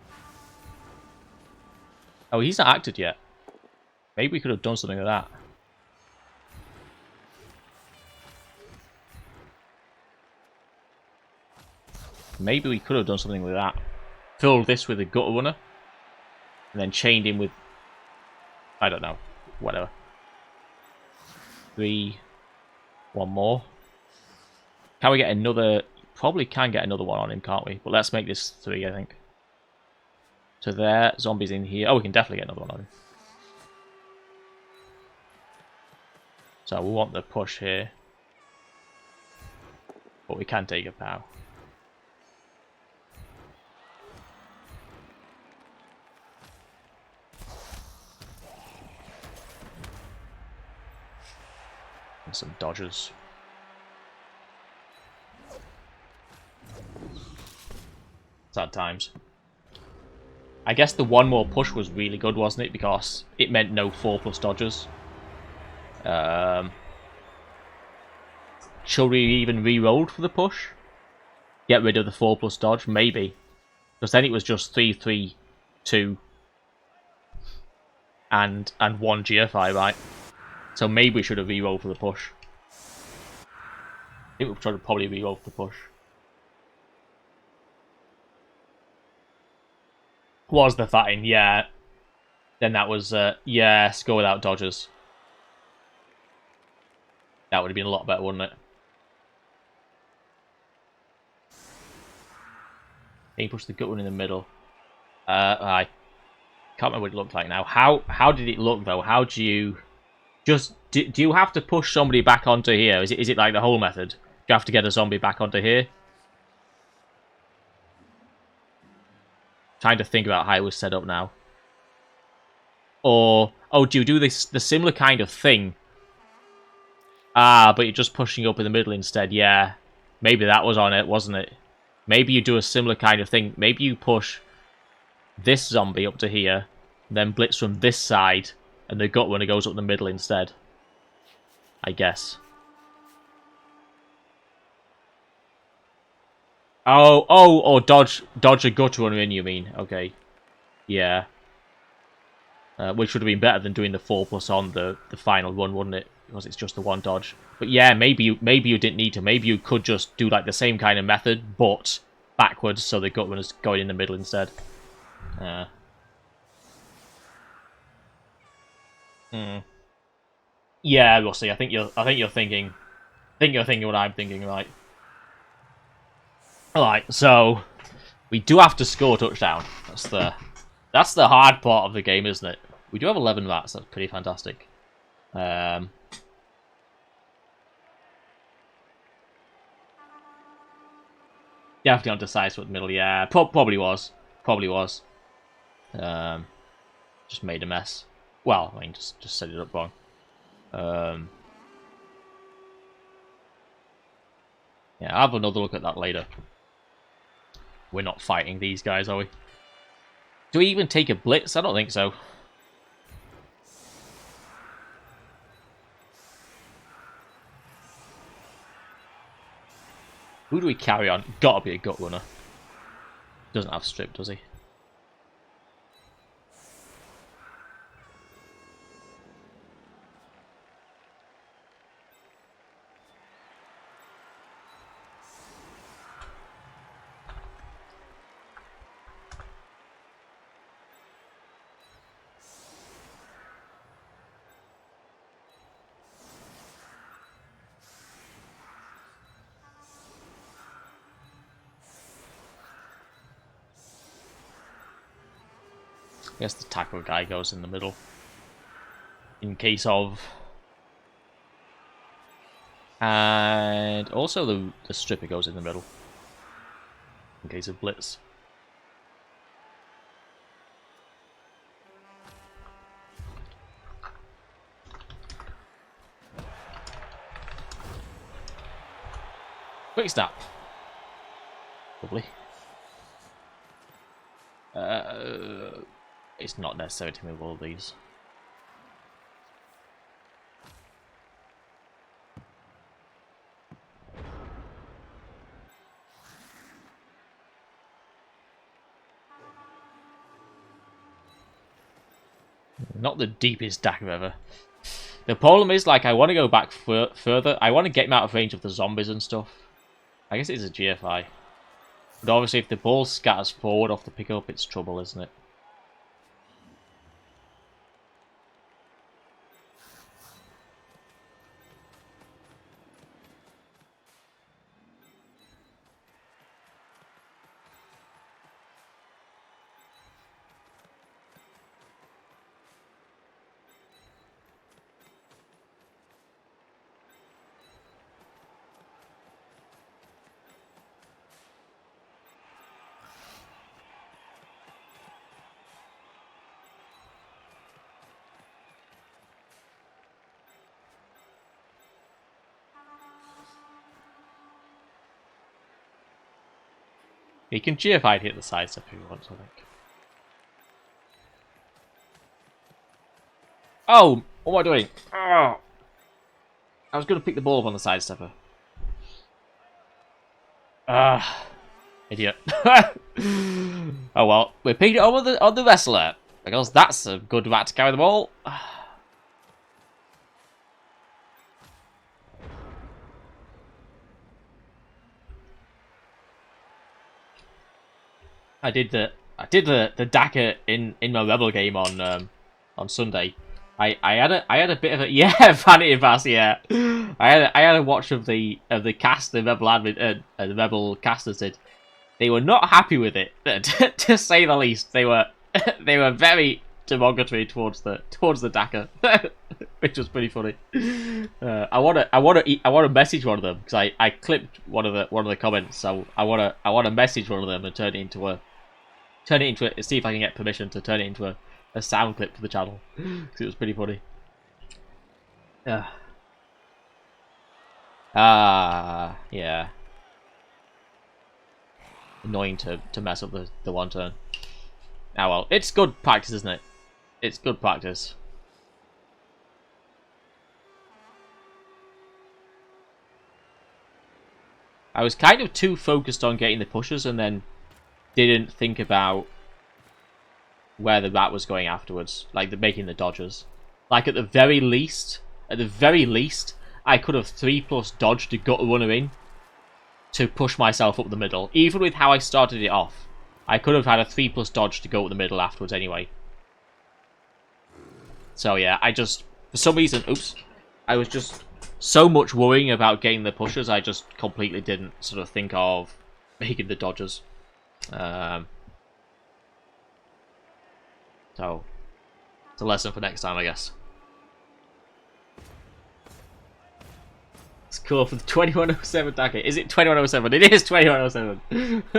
Oh, he's not acted yet. Maybe we could have done something with that. Maybe we could have done something with that. Filled this with a gutter runner. And then chained him with... I don't know. Whatever. 3. 1 more. Can we get another... Probably can get another one on him, can't we? But let's make this 3, I think. To there. Zombies in here. Oh, we can definitely get another one on him. So we want the push here. But we can take a pow. And some dodgers. Sad times. I guess the 1 more push was really good, wasn't it? Because it meant no 4+ dodgers. Should we even re-roll for the push? Get rid of the 4+ dodge? Maybe. Because then it was just 3, 3, 2, and 1 GFI, right? So maybe we should have re-rolled for the push. I think we'll try to probably be off the push. Was the fatting? Yeah. Then that was, yeah, score without dodgers. That would have been a lot better, wouldn't it? He pushed the gut one in the middle. I can't remember what it looked like now. How did it look, though? How do you... Just... Do you have to push somebody back onto here? Is it like the whole method? Do you have to get a zombie back onto here? Trying to think about how it was set up now. Or... Oh, do you do the similar kind of thing? Ah, but you're just pushing up in the middle instead. Yeah. Maybe that was on it, wasn't it? Maybe you do a similar kind of thing. Maybe you push this zombie up to here, then blitz from this side, and the gut one goes up the middle instead. I guess. Oh, dodge a gut runner in, you mean? Okay. Yeah. Which would have been better than doing the 4+ on the final one, wouldn't it? Because it's just the one dodge. But yeah, maybe you didn't need to. Maybe you could just do like the same kind of method, but backwards, so the gut runner's going in the middle instead. Yeah, we'll see. I think you're thinking what I'm thinking, right? Alright, so we do have to score a touchdown. That's the hard part of the game, isn't it? We do have 11 mats, that's pretty fantastic. Definitely undecisive with the middle, yeah. Probably was. Just made a mess. Well, I mean, just set it up wrong. Yeah, I'll have another look at that later. We're not fighting these guys, are we? Do we even take a blitz? I don't think so. Who do we carry on? Gotta be a gut runner. Doesn't have strip, does he? I guess the tackle guy goes in the middle. In case of... And also the stripper goes in the middle. In case of blitz. Quick snap. Lovely. It's not necessary to move all of these. Not the deepest dagger ever. The problem is, like, I want to go back further. I want to get him out of range of the zombies and stuff. I guess it's a GFI. But obviously, if the ball scatters forward off the pickup, it's trouble, isn't it? He can GFI hit the side step if he wants, I think. Oh! What am I doing? Oh. I was going to pick the ball up on the side stepper. Idiot. Oh well, we picked it up on the wrestler. Because that's a good rat to carry the ball. I did the Dagger in my Rebel game on Sunday. I had a bit of a Vanity Pass, yeah. I had a watch of the cast, the Rebel admin, the Rebel casters did. They were not happy with it, to say the least. They were very derogatory towards the Dagger, which was pretty funny. I wanna message one of them because I clipped one of the comments, so I wanna message one of them and turn it into a see if I can get permission to turn it into a sound clip for the channel because it was pretty funny. Yeah. Annoying to mess up the one turn. Ah well, it's good practice, isn't it? It's good practice. I was kind of too focused on getting the pushes and then didn't think about where the rat was going afterwards, like making the dodges. Like at the very least, I could have 3+ dodged to gut a runner in to push myself up the middle. Even with how I started it off, I could have had a 3+ dodge to go up the middle afterwards anyway. So yeah, I just, for some reason, I was just so much worrying about getting the pushes, I just completely didn't sort of think of making the dodges. So it's a lesson for next time, I guess. It's cool for the 2107 Dagger. Is it 2107? It is 2107.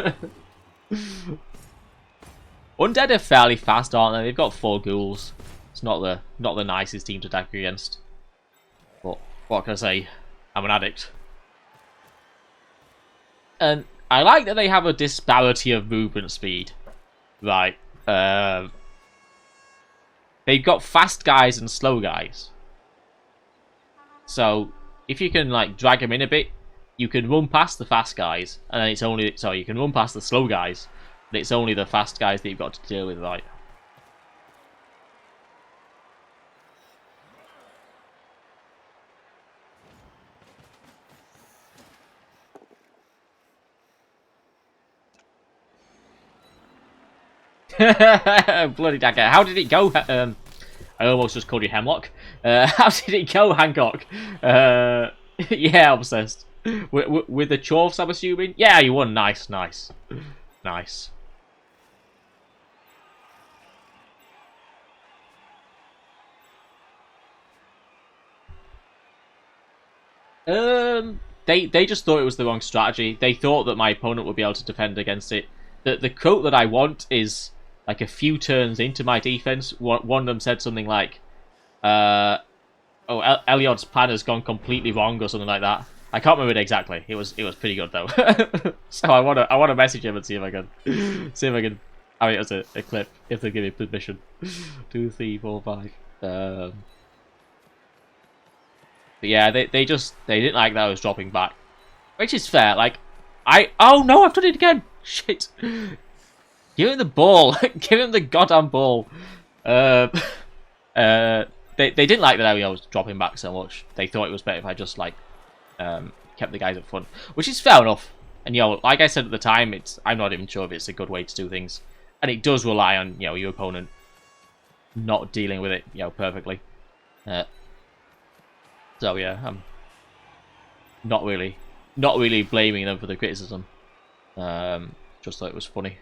Undead are fairly fast, aren't they? They've got 4 ghouls. It's not the nicest team to Dagger against. But what can I say? I'm an addict. And I like that they have a disparity of movement speed. Right. They've got fast guys and slow guys. So if you can like drag them in a bit, you can run past the fast guys, and then it's only you can run past the slow guys, but it's only the fast guys that you've got to deal with, right? Bloody Dagger. How did it go? I almost just called you Hemlock. How did it go, Hancock? Yeah, obsessed. With the Chorfs, I'm assuming? Yeah, you won. Nice, nice. Nice. They just thought it was the wrong strategy. They thought that my opponent would be able to defend against it. The quote that I want is like a few turns into my defense. One of them said something like, "Oh, Eliod's plan has gone completely wrong" or something like that. I can't remember it exactly. It was pretty good though. So I wanna message him and see if I can I mean, as a clip if they give me permission. 2, 3, 4, 5. But yeah, they didn't like that I was dropping back, which is fair. Like oh no, I've done it again. Shit. Give him the ball. Give him the goddamn ball. They didn't like that I was dropping back so much. They thought it was better if I just like kept the guys up front, which is fair enough. And like I said at the time, I'm not even sure if it's a good way to do things, and it does rely on your opponent not dealing with it perfectly. So yeah, I'm not really blaming them for the criticism. Just thought it was funny.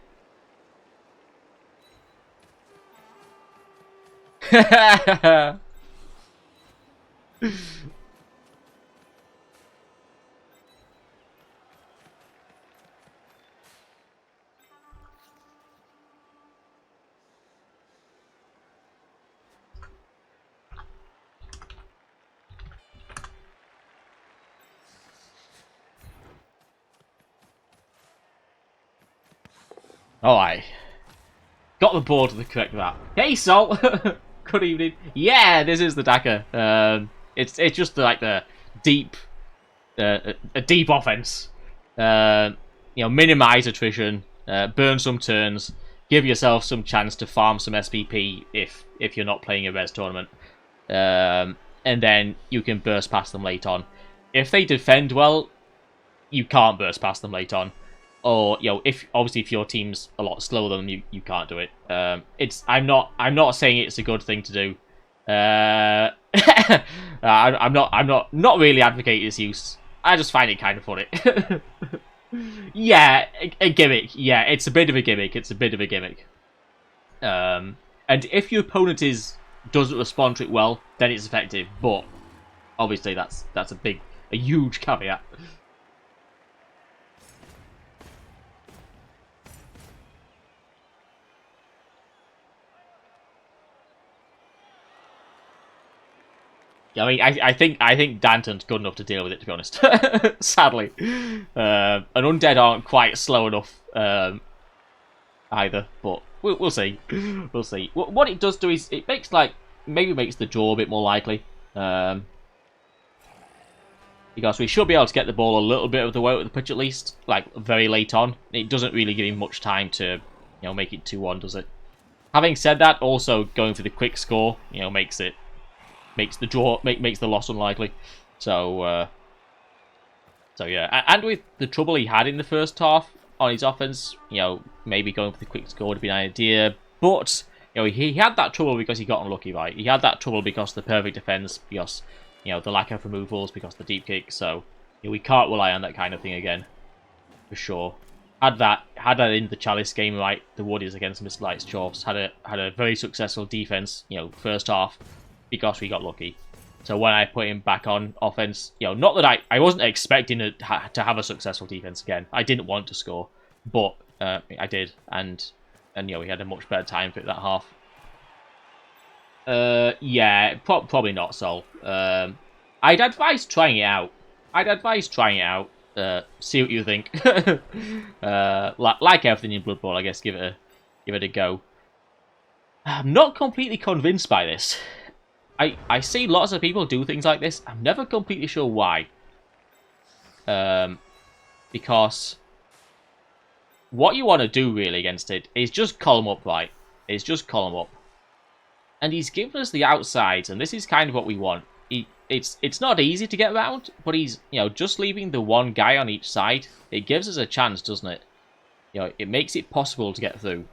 Oh, I got the board to the correct map. Hey, Salt. Good evening. Yeah, this is the Dagger. It's just like the deep, a deep offense. Minimize attrition, burn some turns, give yourself some chance to farm some SPP if you're not playing a res tournament, and then you can burst past them late on. If they defend well, you can't burst past them late on. or if obviously if your team's a lot slower than them, you can't do it. I'm not saying it's a good thing to do. I'm not really advocating its use. I just find it kind of funny. Yeah, a gimmick. Yeah, it's a bit of a gimmick. It's a bit of a gimmick. And if your opponent doesn't respond to it well, then it's effective. But obviously, that's a huge caveat. I mean, I think Danton's good enough to deal with it, to be honest. Sadly, and Undead aren't quite slow enough either. But we'll see. We'll see. What it does do is it makes maybe makes the draw a bit more likely. Because we should be able to get the ball a little bit of the way with the pitch at least, like very late on. It doesn't really give him much time to make it 2-1, does it? Having said that, also going for the quick score, makes the draw makes the loss unlikely. So yeah, and with the trouble he had in the first half on his offense, maybe going for the quick score would be an idea. But he had that trouble because he got unlucky, right? He had that trouble because of the perfect defense, because the lack of removals, because of the deep kick. So we can't rely on that kind of thing again, for sure. Had that in the Chalice game, right? The Woodies against Mr. Light's Chorfs had a very successful defense, first half, because we got lucky. So when I put him back on offense, not that I wasn't expecting to have a successful defense again. I didn't want to score, but I did, and we had a much better time for it that half. Yeah, probably not, Sol. I'd advise trying it out. See what you think. Like everything in Blood Bowl, I guess, give it a go. I'm not completely convinced by this. I see lots of people do things like this. I'm never completely sure why. Because what you want to do really against it is just column up, right? It's just column up. And he's given us the outsides, and this is kind of what we want. It's not easy to get around, but he's just leaving the one guy on each side. It gives us a chance, doesn't it? It makes it possible to get through.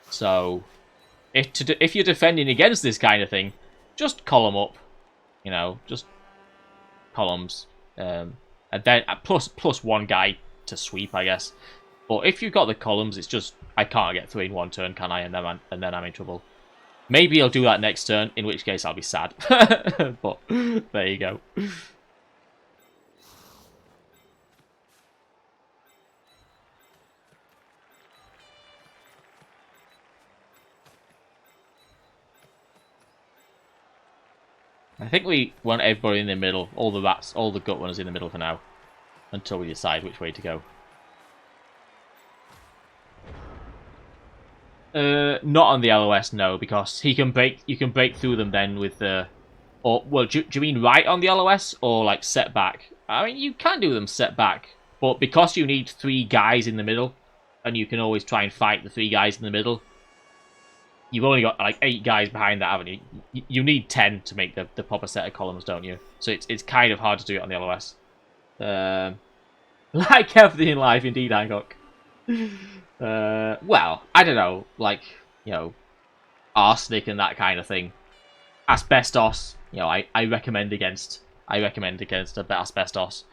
So if you're defending against this kind of thing, just column up. Just columns, and then plus one guy to sweep, I guess. But if you've got the columns, it's just I can't get through in one turn, can I? And then I'm in trouble. Maybe he'll do that next turn, in which case I'll be sad. But there you go. I think we want everybody in the middle, all the rats, all the gut runners in the middle for now, until we decide which way to go. Not on the LOS, no, because you can break through them then with the... do you mean right on the LOS, or like set back? I mean, you can do them set back, but because you need 3 guys in the middle, and you can always try and fight the 3 guys in the middle, you've only got like 8 guys behind that, haven't you? You need 10 to make the proper set of columns, don't you? So it's kind of hard to do it on the LOS. Like everything in life, indeed, Hancock. Well, I don't know, like, arsenic and that kind of thing. Asbestos, I recommend against a bit asbestos.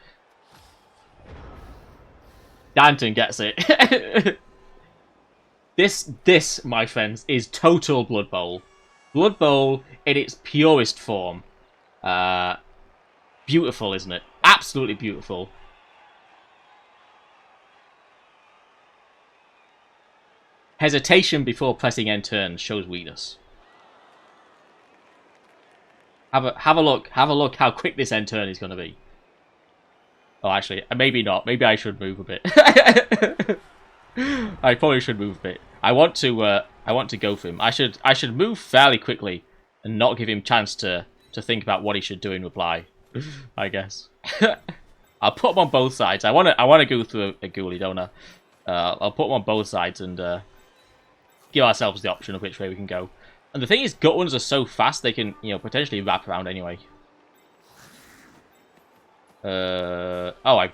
Danton gets it. This, my friends, is total Blood Bowl. Blood Bowl in its purest form. Beautiful, isn't it? Absolutely beautiful. Hesitation before pressing end turn shows weakness. Have a look how quick this end turn is going to be. Oh, actually, maybe not. Maybe I should move a bit. I probably should move a bit. I want to go for him. I should move fairly quickly and not give him chance to think about what he should do in reply. I guess. I'll put him on both sides. I want to go through a ghoulie, don't I? I'll put him on both sides and give ourselves the option of which way we can go. And the thing is, gut ones are so fast they can potentially wrap around anyway. I've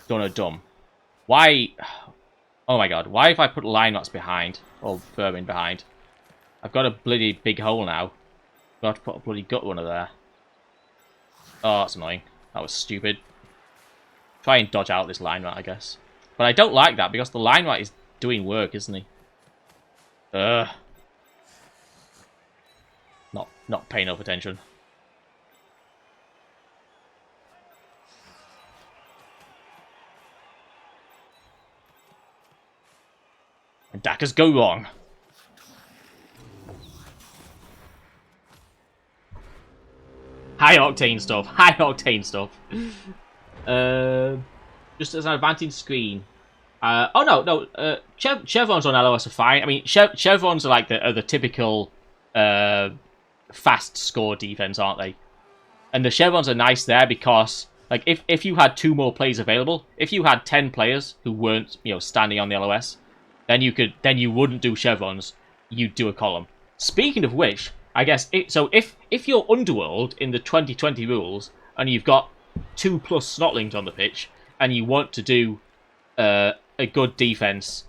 done a dumb. Why? Oh my god, why if I put line knots behind? Or vermin behind? I've got a bloody big hole now. I've got to put a bloody gut runner there. Oh, that's annoying. That was stupid. Try and dodge out this line rat, I guess. But I don't like that, because the line rat is doing work, isn't he? Ugh. Not paying enough attention. And daggers go wrong. High octane stuff. High octane stuff. Just as an advantage screen. Chevrons on LOS are fine. I mean, chevrons are like the typical fast score defense, aren't they? And the chevrons are nice there because, like, if you had 2 more players available, if you had 10 players who weren't, standing on the LOS, then you wouldn't do chevrons. You'd do a column. Speaking of which, I guess if you're Underworld in the 2020 rules and you've got 2+ snotlings on the pitch and you want to do a good defense,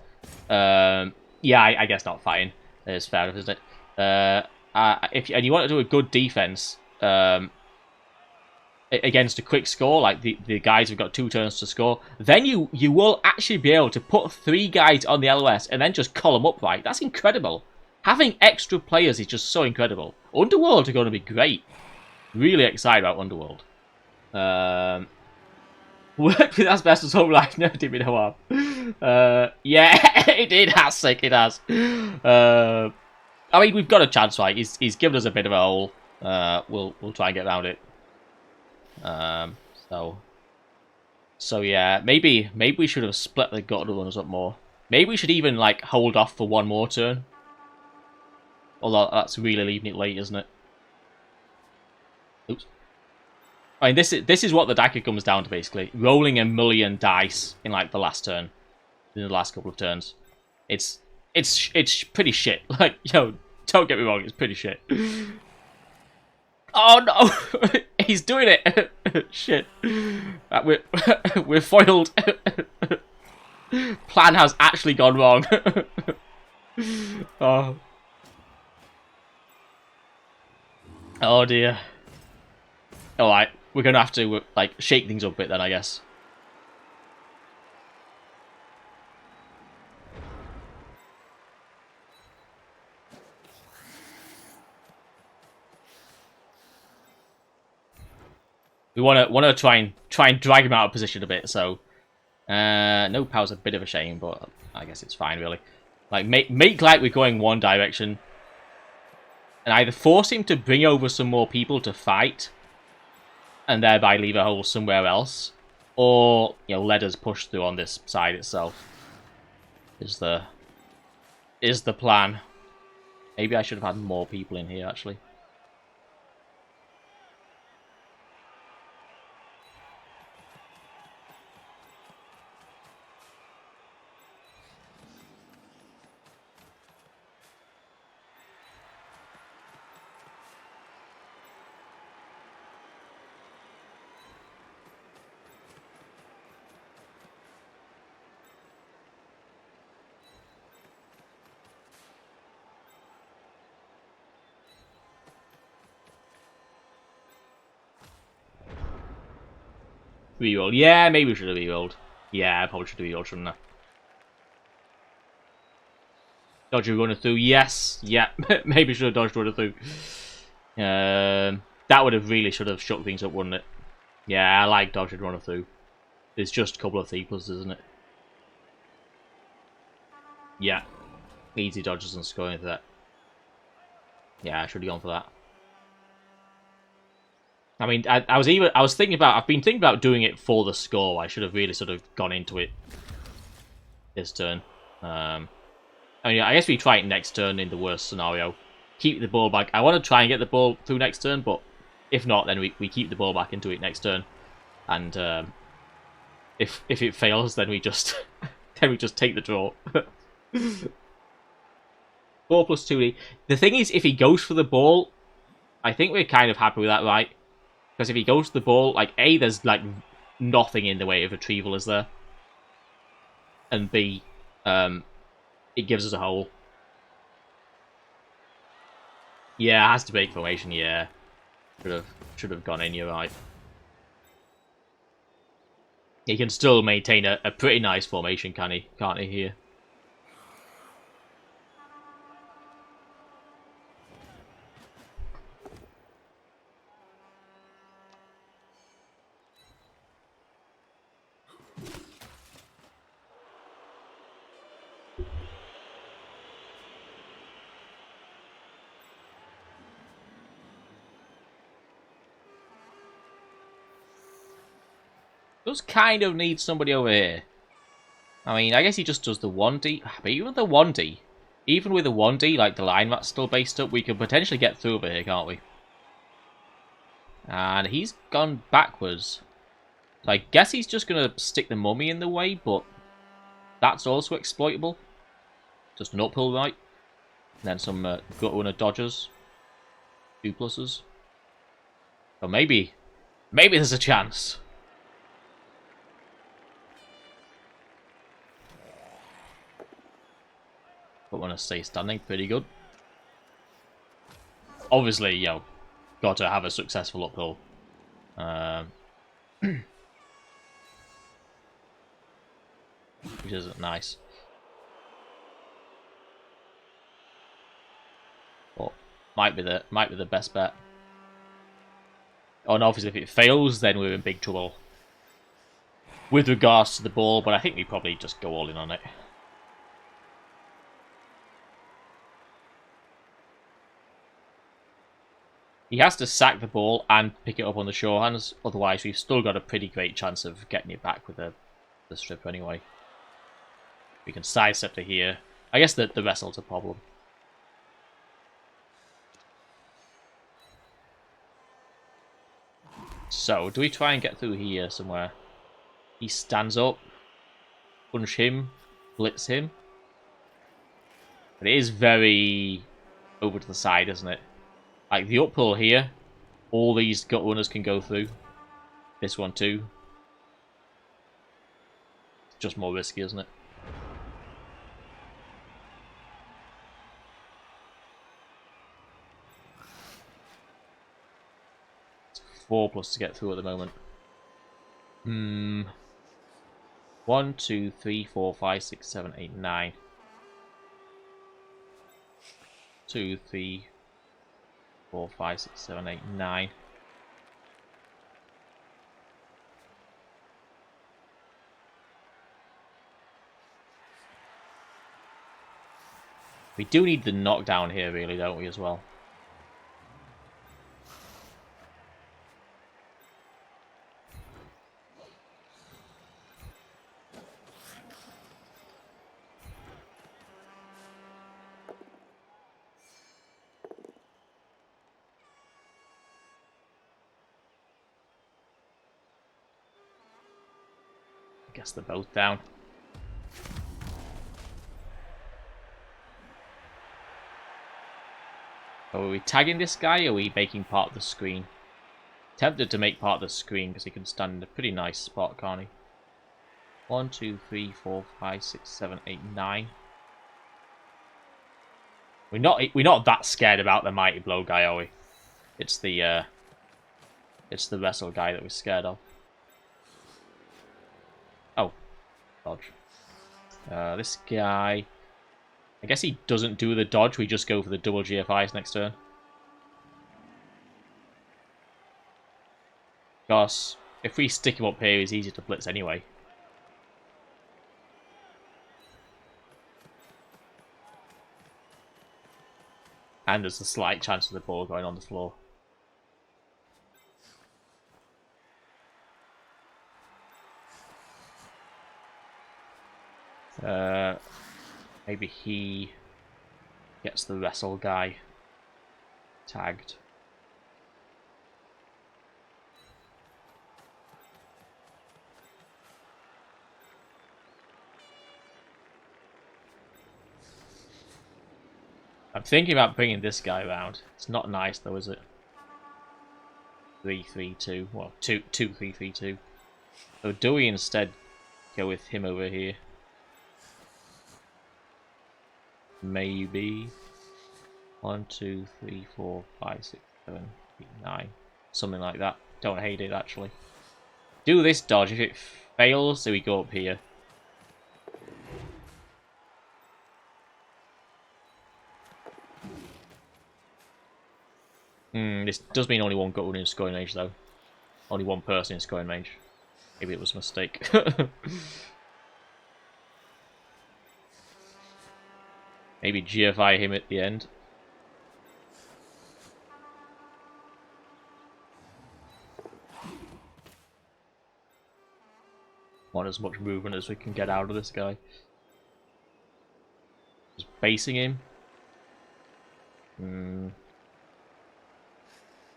I guess not fighting is fair enough, isn't it? If you want to do a good defense against a quick score, like the guys who've got 2 turns to score, then you will actually be able to put 3 guys on the LOS and then just column up right. That's incredible. Having extra players is just so incredible. Underworld are going to be great. Really excited about Underworld. Worked with Asbestos Home Life, never did me no harm. Yeah, it has, sick, it has. I mean, we've got a chance, right? He's given us a bit of a hole. We'll try and get around it. So yeah, maybe we should have split the gutter runners up more. Maybe we should even like hold off for 1 more turn. Although that's really leaving it late, isn't it? Oops. I mean, this is what the Dagger comes down to, basically. Rolling a million dice in like the last turn. In the last couple of turns. It's pretty shit. Like, don't get me wrong, it's pretty shit. Oh no! He's doing it! Shit. We're foiled. Plan has actually gone wrong. Oh. Oh dear. Alright, we're gonna have to, like, shake things up a bit then, I guess. We want to try and drag him out of position a bit. So, no power's a bit of a shame, but I guess it's fine really. Like make like we're going one direction, and either force him to bring over some more people to fight, and thereby leave a hole somewhere else, or let us push through on this side itself. Is the plan? Maybe I should have had more people in here actually. Reroll. Yeah, maybe we should have rerolled. Yeah, I probably should have rerolled, shouldn't I? Dodge a runner through. Yes. Yeah, maybe should have dodged a runner through. That would have really should have shook things up, wouldn't it? Yeah, I like dodge a runner through. There's just a couple of 3+, isn't it? Yeah. Easy dodges and scoring for that. Yeah, I should have gone for that. I mean, I've been thinking about doing it for the score. I should have really sort of gone into it this turn. I mean, I guess we try it next turn in the worst scenario. Keep the ball back. I want to try and get the ball through next turn, but if not, then we keep the ball back into it next turn. And if it fails, then we just take the draw. 4+2D. The thing is, if he goes for the ball, I think we're kind of happy with that, right? Because if he goes to the ball, like, A, there's, like, nothing in the way of retrieval, is there? And B, it gives us a hole. Yeah, it has to break formation, yeah. Should have gone in, you're right. He can still maintain a pretty nice formation, can't he, here? Does kind of need somebody over here. I mean, I guess he just does the 1D. But even the 1D, even with the 1D, like the line that's still based up, we could potentially get through over here, can't we? And he's gone backwards. So I guess he's just going to stick the mummy in the way, but that's also exploitable. Just an uphill right. And then some gut runner dodgers. 2 pluses. Or maybe there's a chance. But want to stay standing, pretty good. Obviously, you know, got to have a successful uphill. Which isn't nice. But might be the best bet. Oh, and obviously if it fails, then we're in big trouble. With regards to the ball, but I think we probably just go all in on it. He has to sack the ball and pick it up on the shorehands, otherwise we've still got a pretty great chance of getting it back with the stripper anyway. We can sidestep to here. I guess the wrestle's a problem. So, do we try and get through here somewhere? He stands up, punch him, blitz him. But it is very over to the side, isn't it? Like the uphill here, all these gut runners can go through. This one too. It's just more risky, isn't it? It's 4+ to get through at the moment. 1, 2, 3, 4, 5, 6, 7, 8, 9. 2, 3, 4, 5, 6, 7, 8, 9. We do need the knockdown here, really, don't we, as well? I guess they're both down. Are we tagging this guy, or are we making part of the screen? Tempted to make part of the screen because he can stand in a pretty nice spot, can't he? 1, 2, 3, 4, 5, 6, 7, 8, 9. We're not that scared about the mighty blow guy, are we? It's the wrestle guy that we're scared of. Oh, dodge. This guy. I guess he doesn't do the dodge, we just go for the double GFIs next turn. Because if we stick him up here, he's easy to blitz anyway. And there's a slight chance of the ball going on the floor. Maybe he gets the wrestle guy tagged. I'm thinking about bringing this guy around. It's not nice though, is it? 3-3-2. Well, 2-3-3-2. So do we instead go with him over here? Maybe 1, 2, 3, 4, 5, 6, 7, 8, 9, something like that. Don't hate it actually. Do this dodge. If it fails, so we go up here. This does mean only one gun in scoring range though. Only one person in scoring range. Maybe it was a mistake. Maybe GFI him at the end. Want as much movement as we can get out of this guy. Just basing him.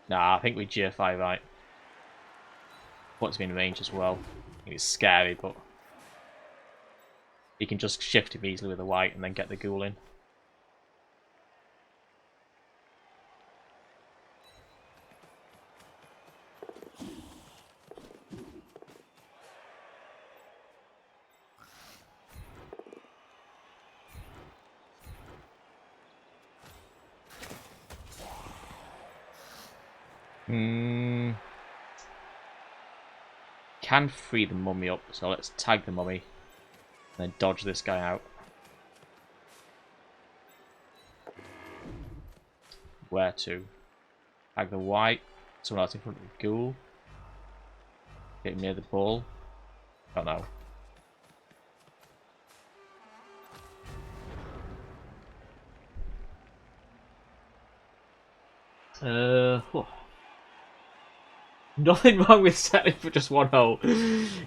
Nah, I think we GFI right. Wants to be in range as well. I think it's scary, but he can just shift him easily with the white and then get the ghoul in. Can free the mummy up, so let's tag the mummy and then dodge this guy out. Where to? Tag the white, someone else in front of the ghoul. Get him near the ball. Don't know. Nothing wrong with settling for just one hole.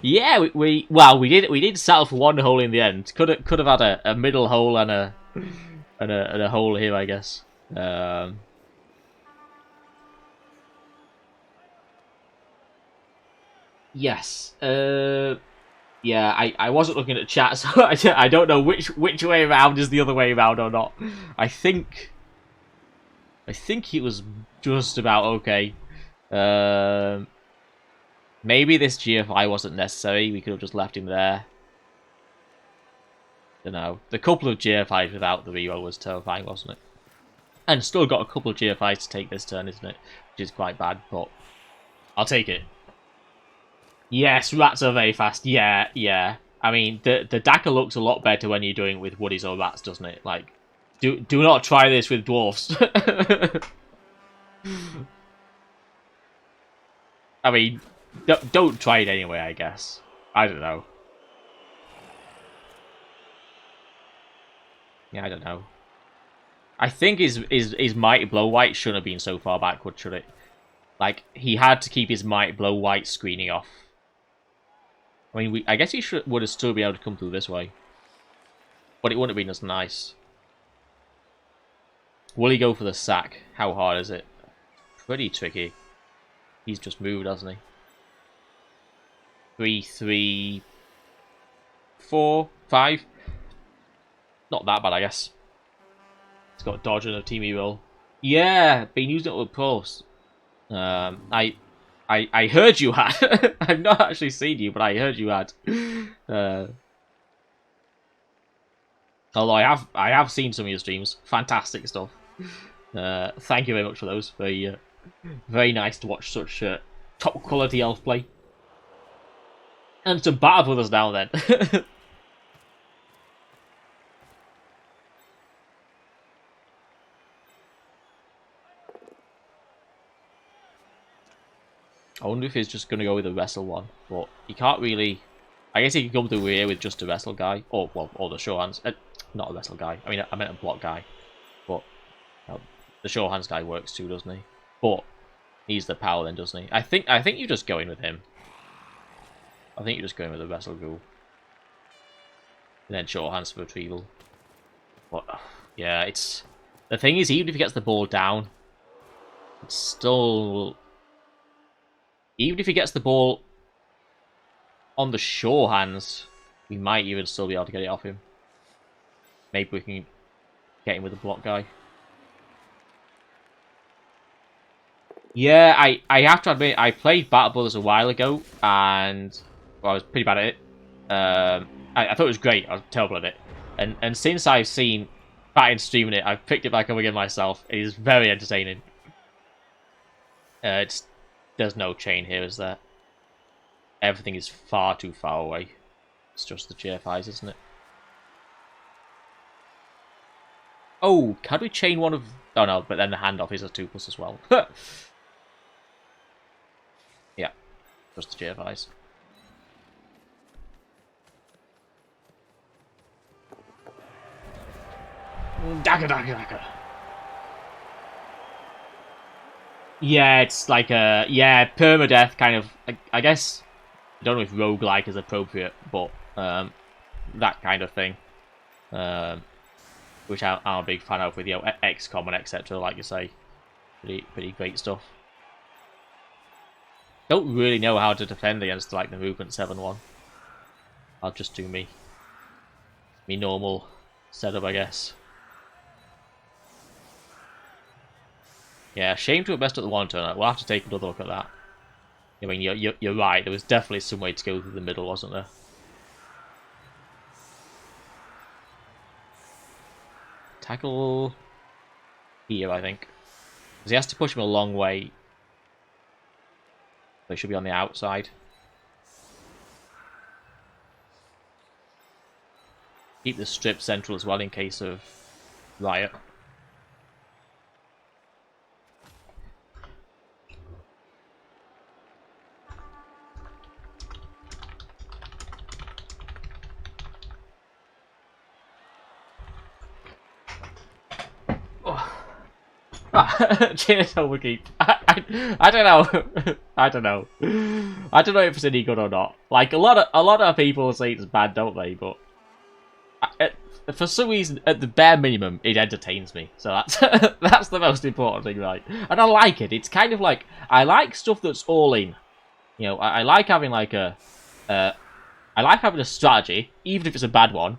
Yeah, we did settle for one hole in the end. Could have had a middle hole and a hole here, I guess. Yes. Yeah, I wasn't looking at chat, so I don't know which way around is the other way around or not. I think it was just about okay. Maybe this GFI wasn't necessary. We could have just left him there. Don't know. The couple of GFIs without the reroll was terrifying, wasn't it? And still got a couple of GFIs to take this turn, isn't it? Which is quite bad, but I'll take it. Yes, rats are very fast. Yeah, yeah. I mean, the Daka looks a lot better when you're doing it with woodies or rats, doesn't it? Like, do not try this with dwarfs. I mean, don't try it anyway, I guess. I don't know. Yeah, I don't know. I think his Mighty Blow White shouldn't have been so far backward, should it? Like, he had to keep his Mighty Blow White screening off. I mean, I guess he would have still been able to come through this way. But it wouldn't have been as nice. Will he go for the sack? How hard is it? Pretty tricky. He's just moved, hasn't he? 3, 3, 4, 5. Not that bad, I guess. He's got dodge and a team roll. Yeah, been using it with pulse. I heard you had. I've not actually seen you, but I heard you had. Although I have seen some of your streams. Fantastic stuff. Thank you very much for those. Very very nice to watch such top quality elf play. And some Battle Brothers now then. I wonder if he's just going to go with a wrestle one, but he can't really. I guess he can come through here with just a wrestle guy, or the show hands. Not a wrestle guy. I mean, I meant a block guy, but the show hands guy works too, doesn't he? But he's the paladin, doesn't he? I think you just go in with him. I think you're just going with the wrestle ghoul, and then show hands for retrieval. But yeah, it's the thing is, even if he gets the ball down, it's still. Even if he gets the ball on the shore hands, we might even still be able to get it off him. Maybe we can get him with the block guy. Yeah, I have to admit, I played Battle Brothers a while ago, and Well, I was pretty bad at it. I thought it was great. I was terrible at it. And since I've seen Patton streaming it, I've picked it back up again myself. It is very entertaining. There's no chain here, is there? Everything is far too far away. It's just the GFIs, isn't it? Oh, can we chain one of... Oh no, but then the handoff is a 2+ as well. Yeah, just the GFIs. Dagger. Yeah, it's like a... Yeah, permadeath kind of... I guess... I don't know if roguelike is appropriate, but... that kind of thing. Which I'm a big fan of with, you know, XCOM and etc, like you say. Pretty great stuff. Don't really know how to defend against, like, the Movement 7-1. I'll just do me normal setup, I guess. Yeah, shame to have messed up the one turn. We'll have to take another look at that. I mean, you're right. There was definitely some way to go through the middle, wasn't there? Tackle here, I think. Because he has to push him a long way. So he should be on the outside. Keep the strip central as well in case of riot. Cheers, Overkeep. I don't know. I don't know. I don't know if it's any good or not. Like a lot of people say it's bad, don't they? But for some reason, at the bare minimum, it entertains me. So that's that's the most important thing, right? And I like it. It's kind of like I like stuff that's all in. You know, I like having like a strategy, even if it's a bad one,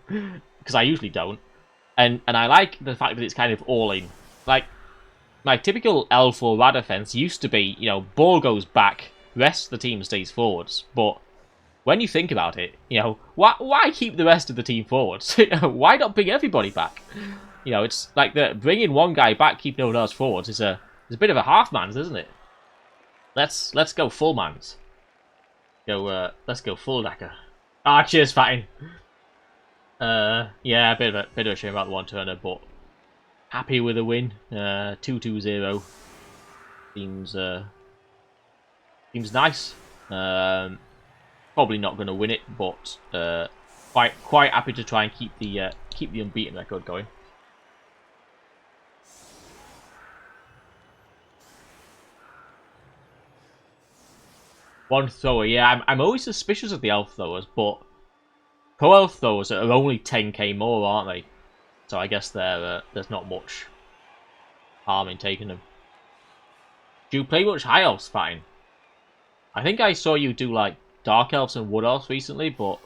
because I usually don't. And I like the fact that it's kind of all in. Like, my typical L4 rad offense used to be, you know, ball goes back, rest of the team stays forwards. But when you think about it, you know, why keep the rest of the team forwards? Why not bring everybody back? You know, it's like bringing one guy back, keep no one else forwards is a bit of a half man's, isn't it? Let's go full man's. Let's go full Dagger. Ah, cheers, Fatting. Yeah, a bit of a shame about the one turner, but happy with a win. 2-2-0 seems nice. Probably not going to win it, but quite happy to try and keep the unbeaten record going. One thrower, yeah. I'm always suspicious of the elf throwers, but pro elf throwers are only 10k more, aren't they? So I guess there's not much harm in taking them. Do you play much high elves, Fatting? I think I saw you do like dark elves and wood elves recently, but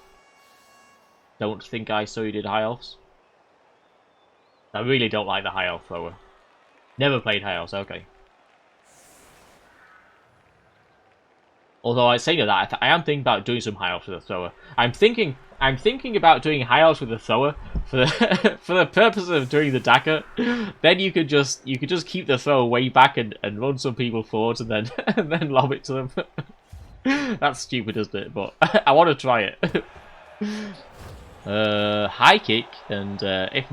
don't think I saw you did high elves. I really don't like the high elf thrower. Never played high elves, okay. Although I say that, I am thinking about doing some high elves with a thrower. I'm thinking about doing high elves with a thrower for the for the purpose of doing the dagger. Then you could just keep the thrower way back and run some people forwards and then and then lob it to them. That's stupid, isn't it? But I want to try it. High kick, and if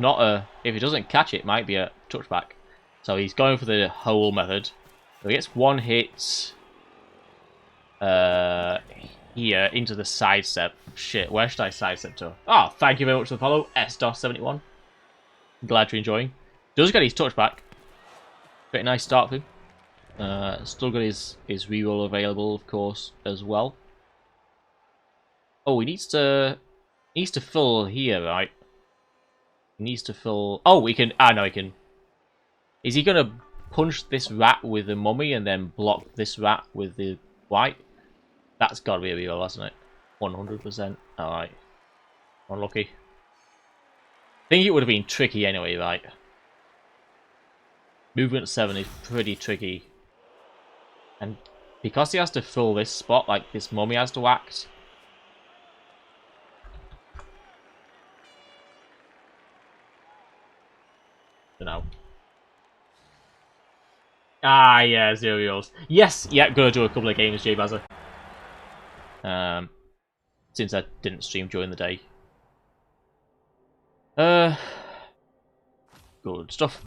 he doesn't catch it, might be a touchback. So he's going for the hole method. So he gets one hit. Here into the sidestep. Shit, where should I sidestep to? Oh, thank you very much for the follow, S-71. Glad you're enjoying. Does get his touchback. Pretty nice start for him. Still got his reroll available, of course, as well. Oh, he needs to fill here, right? He needs to fill. Oh, he can. Ah, no, he can. Is he gonna punch this rat with the mummy and then block this rat with the white? That's got to be a reroll, hasn't it? 100%. Alright. Unlucky. I think it would have been tricky anyway, right? Movement 7 is pretty tricky. And because he has to fill this spot, like this mummy has to act, Don't know. Ah, yeah, 0 yours. Yes, yeah, gonna do a couple of games, Jay Bazza. Since I didn't stream during the day. Good stuff.